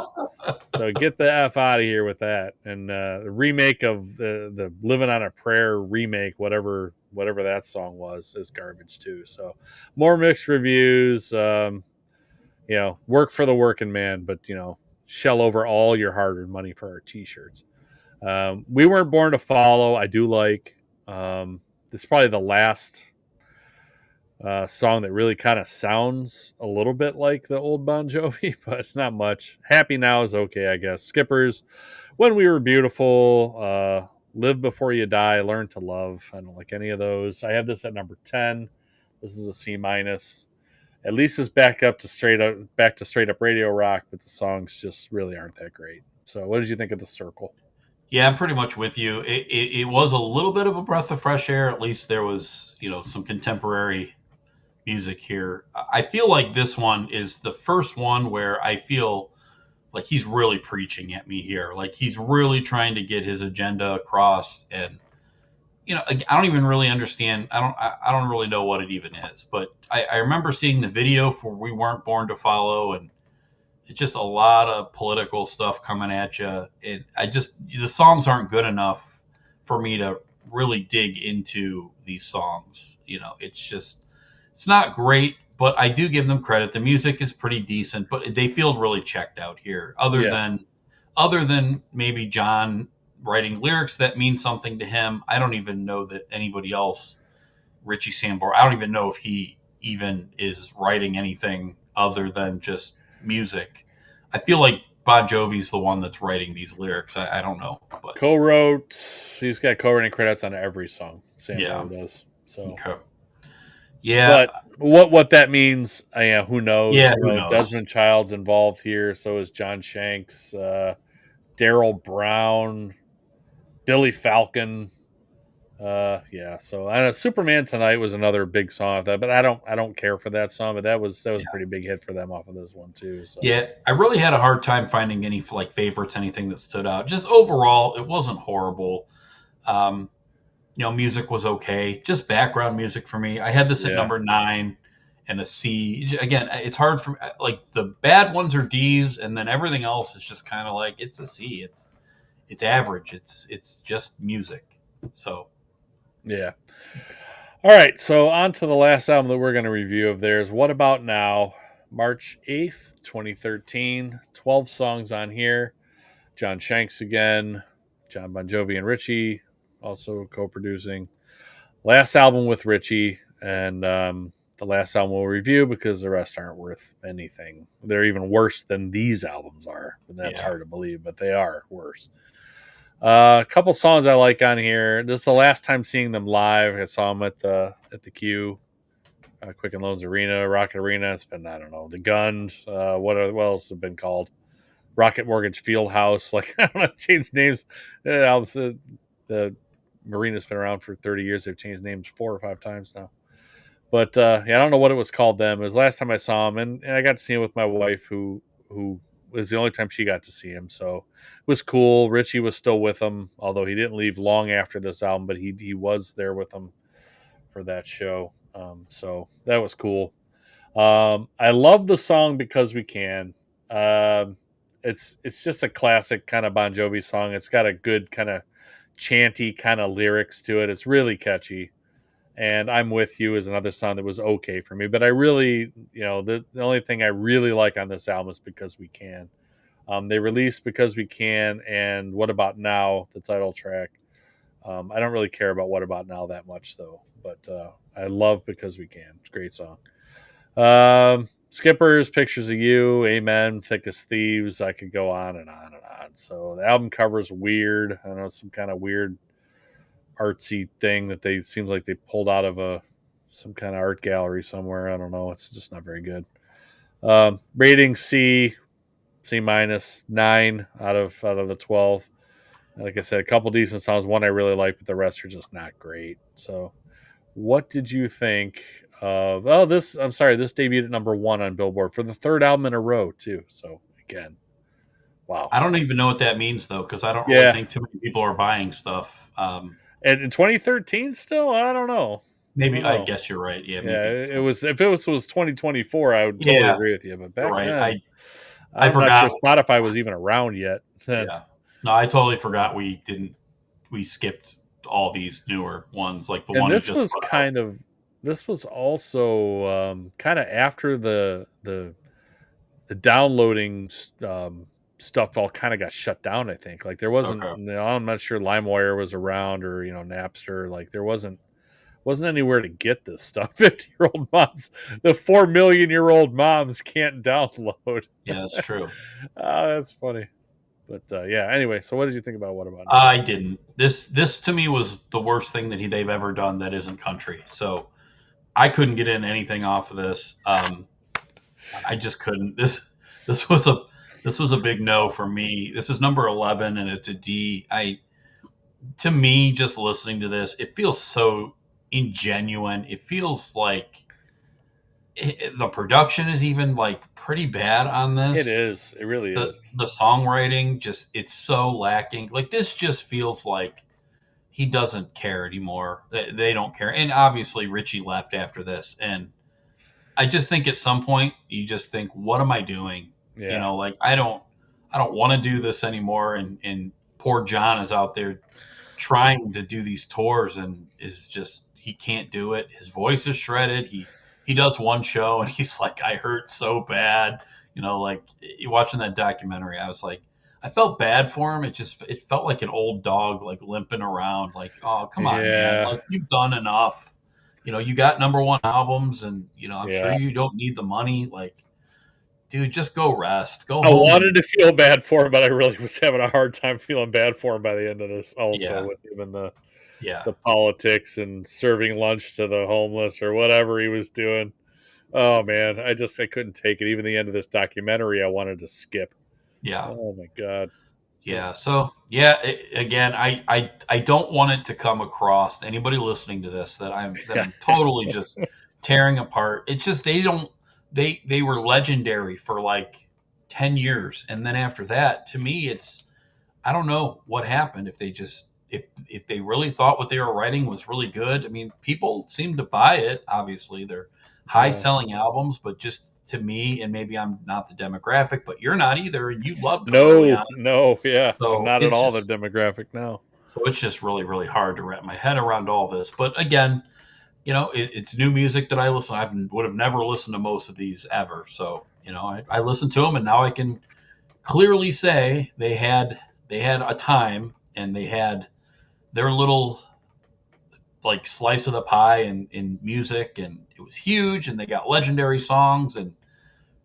So get the F out of here with that. And the remake of the Living on a Prayer remake, whatever that song was, is garbage too. So more mixed reviews. Work for the working man, but shell over all your hard-earned money for our t-shirts. We Weren't Born to Follow. I do like. This is probably the last song that really kind of sounds a little bit like the old Bon Jovi, but not much. Happy Now is okay, I guess. Skippers, When We Were Beautiful, Live Before You Die, Learn to Love. I don't like any of those. I have this at number 10. This is a C minus. At least it's back to straight up radio rock, but the songs just really aren't that great. So, what did you think of The Circle? Yeah, I'm pretty much with you. It was a little bit of a breath of fresh air. At least there was, some contemporary music here. I feel like this one is the first one where I feel like he's really preaching at me here. Like he's really trying to get his agenda across. And, I don't even really understand. I don't really know what it even is. But I remember seeing the video for We Weren't Born to Follow, and it's just a lot of political stuff coming at you. The songs aren't good enough for me to really dig into these songs. It's not great, but I do give them credit. The music is pretty decent, but they feel really checked out here. Other than maybe John writing lyrics that mean something to him, I don't even know that anybody else, Richie Sambora, I don't even know if he even is writing anything other than just music. I feel like Bon Jovi's the one that's writing these lyrics. I don't know, but co-wrote. He's got co-writing credits on every song. Sambora does. So, okay. Yeah, but what that means, who knows? Yeah, who knows? Desmond Child's involved here. So is John Shanks, Daryl Brown, Billy Falcon. So I know Superman Tonight was another big song of that, but I don't care for that song. But that was a pretty big hit for them off of this one too. So yeah, I really had a hard time finding any favorites, anything that stood out. Just overall, it wasn't horrible. Music was okay. Just background music for me. I had this at number 9 and a C. Again, it's hard for the bad ones are D's, and then everything else is just kind of like it's a C. It's average. It's just music. So. Yeah. All right. So on to the last album that we're going to review of theirs. What About Now? March 8th, 2013. 12 songs on here. John Shanks again. John Bon Jovi and Richie also co-producing. Last album with Richie, and the last album we'll review because the rest aren't worth anything. They're even worse than these albums are. And that's hard to believe, but they are worse. A couple songs I like on here. This is the last time seeing them live. I saw them at the Q, Quicken Loans Arena, Rocket Arena. It's been, I don't know, the Guns. What else has been called? Rocket Mortgage Fieldhouse. I don't know, changed names. The Marina's been around for 30 years. They've changed names 4 or 5 times now. But I don't know what it was called then. It was the last time I saw him, and I got to see him with my wife, who was the only time she got to see him. So it was cool. Richie was still with him, although he didn't leave long after this album, but he was there with him for that show. So that was cool. I love the song Because We Can. It's just a classic kind of Bon Jovi song. It's got a good kind of chanty kind of lyrics to it. It's really catchy. And I'm With You is another song that was okay for me. But I really, the only thing I really like on this album is Because We Can. They released Because We Can and What About Now, the title track. I don't really care about What About Now that much, though. But I love Because We Can. It's a great song. Skippers, Pictures of You, Amen, Thick as Thieves. I could go on and on and on. So the album cover is weird. I don't know, some kind of weird artsy thing that seems like they pulled out of some kind of art gallery somewhere. I don't know. It's just not very good. Rating C. C-, 9 out of the 12. Like I said, a couple decent songs. One I really like, but the rest are just not great. So, what did you think of? Oh, this. I'm sorry. This debuted at number 1 on Billboard for the 3rd album in a row, too. So again, wow. I don't even know what that means though, because I don't really Yeah. think too many people are buying stuff. And in 2013, still, I don't know. Maybe I guess you're right. Yeah, maybe it was. If it was 2024, I would totally agree with you. But back right. then, I I'm forgot. not sure Spotify was even around yet. Yeah. No, I totally forgot we skipped all these newer ones, like the And one this just was kind of. This was also kind of after the downloading stuff all kind of got shut down. I think like there wasn't. Okay. I'm not sure LimeWire was around or Napster. Like there wasn't anywhere to get this stuff. 50-year-old moms, the 4 million-year-old moms can't download. Yeah, that's true. That's funny. But yeah. Anyway, so what did you think about What About Now? I didn't. This to me was the worst thing that they've ever done that isn't country. So I couldn't get in anything off of this. I just couldn't. This was a big no for me. This is number 11 and it's a D. To me, just listening to this, it feels so ingenuine. It feels like the production is even like pretty bad on this. It is. It really is. The songwriting it's so lacking. Like this just feels like he doesn't care anymore. They don't care. And obviously Richie left after this. And I just think at some point you just think, what am I doing? Yeah. Like I don't want to do this anymore. And poor John is out there trying to do these tours and is just, he can't do it. His voice is shredded. He does one show and he's like, I hurt so bad. Like you watching that documentary, I was like, I felt bad for him. It felt like an old dog, like limping around, like, oh, come on, man. Like you've done enough. You got number 1 albums and, I'm sure you don't need the money. Like, dude, just go rest. Go home. I wanted to feel bad for him, but I really was having a hard time feeling bad for him by the end of this also with him and the politics and serving lunch to the homeless or whatever he was doing. Oh man, I couldn't take it. Even the end of this documentary, I wanted to skip. Yeah. Oh my god. Yeah. So again, I don't want it to come across anybody listening to this that I'm totally just tearing apart. It's just they were legendary for like 10 years, and then after that, to me, I don't know what happened. If they just if they really thought what they were writing was really good. I mean, people seem to buy it. Obviously, they're high-selling albums, but just to me, and maybe I'm not the demographic, but you're not either, and you loved it. No, yeah, so I'm not at all the demographic now. So it's just really, really hard to wrap my head around all this. But again, it's new music that I listen. I would have never listened to most of these ever. So I listened to them, and now I can clearly say they had a time, and they had their little like slice of the pie in music, and it was huge, and they got legendary songs, and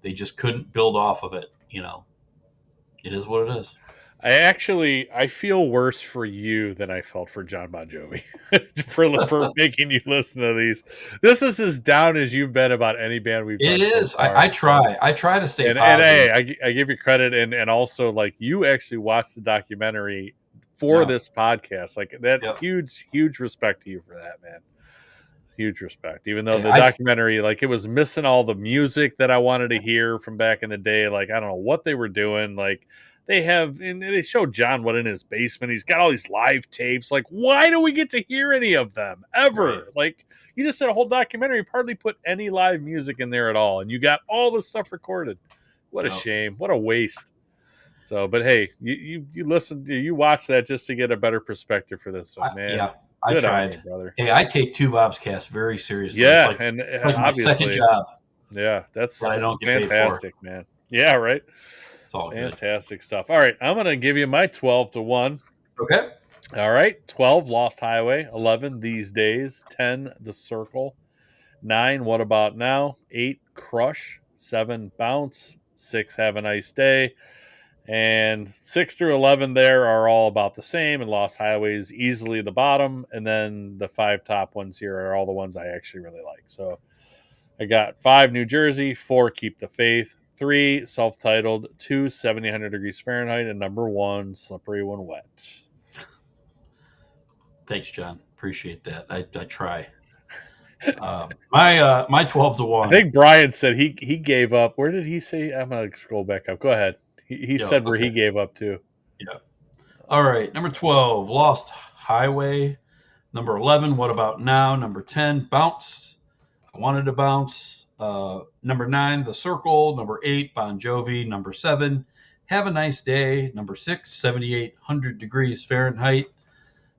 they just couldn't build off of it. It is what it is. I feel worse for you than I felt for John Bon Jovi for making you listen to these. This is as down as you've been about any band we've done. It is. So I try to stay and positive. And I give you credit, and also like you actually watched the documentary for this podcast. Like that, huge respect to you for that, man. Huge respect. Even though the documentary, like it was missing all the music that I wanted to hear from back in the day. Like I don't know what they were doing. Like they showed John what in his basement. He's got all these live tapes. Like why do we get to hear any of them ever? Right. Like you just did a whole documentary, hardly put any live music in there at all, and you got all this stuff recorded. What a shame. What a waste. So, but hey, you listened, you watched that just to get a better perspective for this one, man. Yeah, I tried, you, brother. Hey, I take TwoBobsCast very seriously. Yeah, it's and like my second job. Yeah, that's I don't get fantastic, man. Yeah, right. It's all fantastic stuff. All right, I'm gonna give you my 12-1. Okay. All right, 12 Lost Highway, 11 These Days, 10 The Circle, 9 What About Now, 8 Crush, 7 Bounce, 6 Have a Nice Day. And 6 through 11 there are all about the same, and Lost Highway is easily the bottom. And then the 5 top ones here are all the ones I actually really like. So I got 5 New Jersey, 4 Keep the Faith, 3, self-titled, 2, 7,800 Degrees Fahrenheit, and number 1, Slippery When Wet. Thanks, John. Appreciate that. I try. My 12 to 1. I think Brian said he gave up. Where did he say? I'm going to scroll back up. Go ahead. He said where he gave up to. Yeah. All right. Number 12, Lost Highway. Number 11, What About Now? Number 10, Bounce. I Wanted to Bounce. Number 9, The Circle. Number 8, Bon Jovi. Number 7, Have a Nice Day. Number 6, 7,800 Degrees Fahrenheit.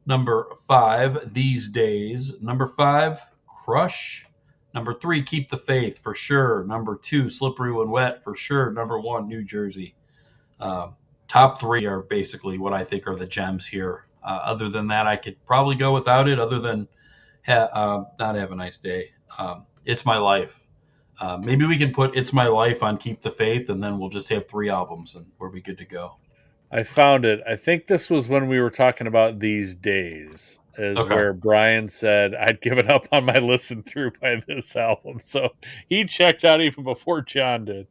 Number 5, These Days. Number 5, Crush. Number 3, Keep the Faith, for sure. Number 2, Slippery When Wet, for sure. Number 1, New Jersey. Top 3 are basically what I think are the gems here. Other than that, I could probably go without it, other than not Have a Nice Day. It's My Life. Maybe we can put It's My Life on Keep the Faith, and then we'll just have 3 albums, and we'll be good to go. I found it. I think this was when we were talking about These Days, where Brian said, I'd given up on my listen through by this album. So he checked out even before John did.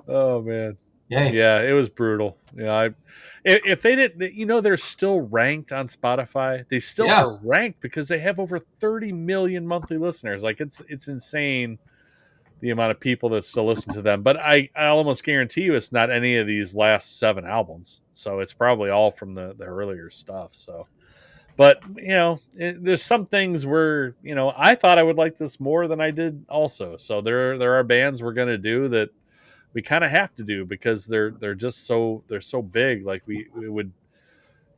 Oh, man. Yay. Yeah, it was brutal. If they didn't, they're still ranked on Spotify. They still are ranked because they have over 30 million monthly listeners. Like, it's insane the amount of people that still listen to them. But I almost guarantee you it's not any of these last 7 albums. So it's probably all from the earlier stuff. So, but, there's some things where, I thought I would like this more than I did also. So there are bands we're going to do that we kind of have to do because they're just so big. Like we would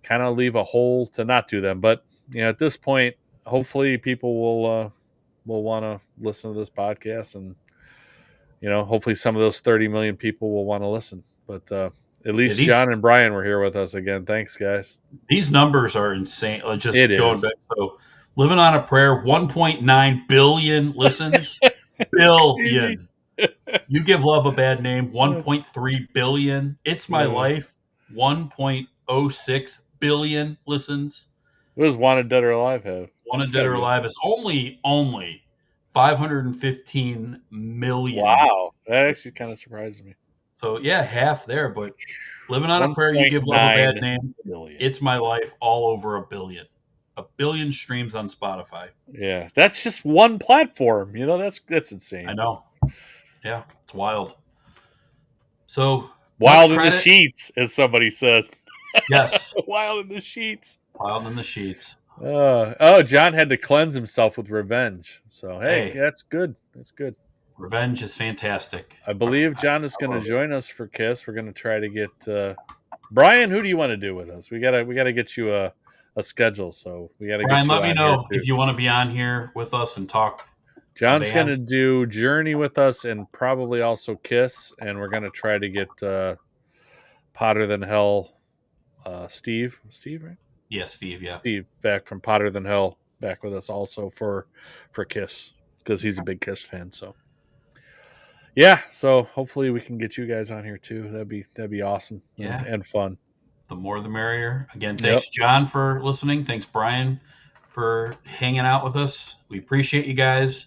kind of leave a hole to not do them. But, at this point, hopefully people will want to listen to this podcast, and hopefully some of those 30 million people will want to listen. But at least John and Brian were here with us again. Thanks, guys. These numbers are insane. Just going back. So, Living on a Prayer, 1.9 billion listens. Billion. You Give Love a Bad Name, 1.3 billion. It's My Life, 1.06 billion listens. What does Wanted Dead or Alive have? Wanted Dead or Alive is only 515 million. Wow. That actually kind of surprises me. So, half there. But Living on a Prayer, You Give Love a Bad Name, billion. It's My Life, all over a billion. A billion streams on Spotify. Yeah, that's just one platform. That's insane. I know. Yeah, it's wild. So wild in the sheets, as somebody says. Yes. Wild in the sheets. Wild in the sheets. John had to cleanse himself with Revenge. So hey, that's good. That's good. Revenge is fantastic. I believe John is going to join us for Kiss. We're going to try to get Brian. Who do you want to do with us? We gotta get you a schedule. So we got to. Brian, let me know if you want to be on here with us and talk. John's going to do Journey with us and probably also Kiss, and we're going to try to get Potter Than Hell, Steve, right? Yeah, Steve, yeah. Steve back from Potter Than Hell back with us also for Kiss because he's a big Kiss fan. So, so hopefully we can get you guys on here too. That'd be awesome and fun. The more the merrier. Again, thanks, John, for listening. Thanks, Brian, for hanging out with us. We appreciate you guys.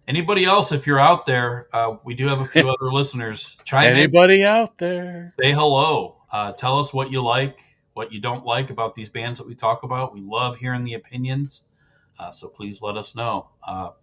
Anybody else, if you're out there, we do have a few other listeners. Chime Anybody out there? Say hello. Tell us what you like, what you don't like about these bands that we talk about. We love hearing the opinions. So please let us know.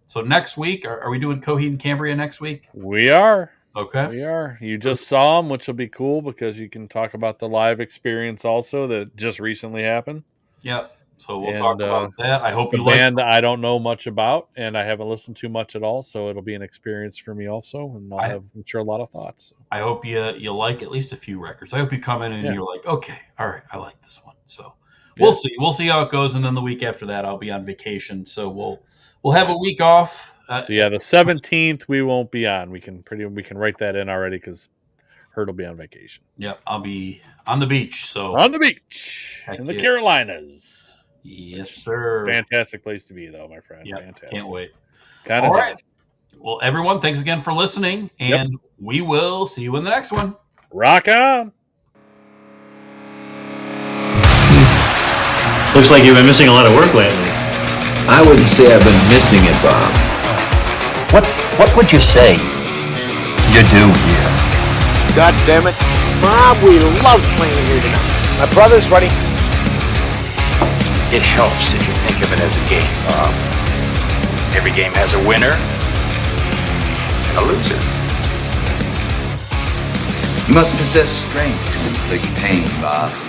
So next week, are we doing Coheed and Cambria next week? We are. Okay. We are. You just saw them, which will be cool because you can talk about the live experience also that just recently happened. Yep. So we'll talk about that. I hope you like the band I don't know much about, and I haven't listened to much at all, so it'll be an experience for me also, and I'll have, I'm sure, a lot of thoughts. I hope you like at least a few records. I hope you come in and you're like, okay, all right, I like this one. So we'll see. We'll see how it goes, and then the week after that, I'll be on vacation, so we'll have a week off. So the 17th we won't be on. We can write that in already because Hurt will be on vacation. Yep, I'll be on the beach. So on the beach in the Carolinas. Yes, sir. Fantastic place to be, though, my friend. Yep, fantastic. Can't wait. All right. Well, everyone, thanks again for listening, and we will see you in the next one. Rock on. Looks like you've been missing a lot of work lately. I wouldn't say I've been missing it, Bob. What would you say you do here? God damn it. Bob, we love playing here tonight. My brother's ready. It helps if you think of it as a game, Bob. Every game has a winner and a loser. You must possess strength to inflict pain, Bob.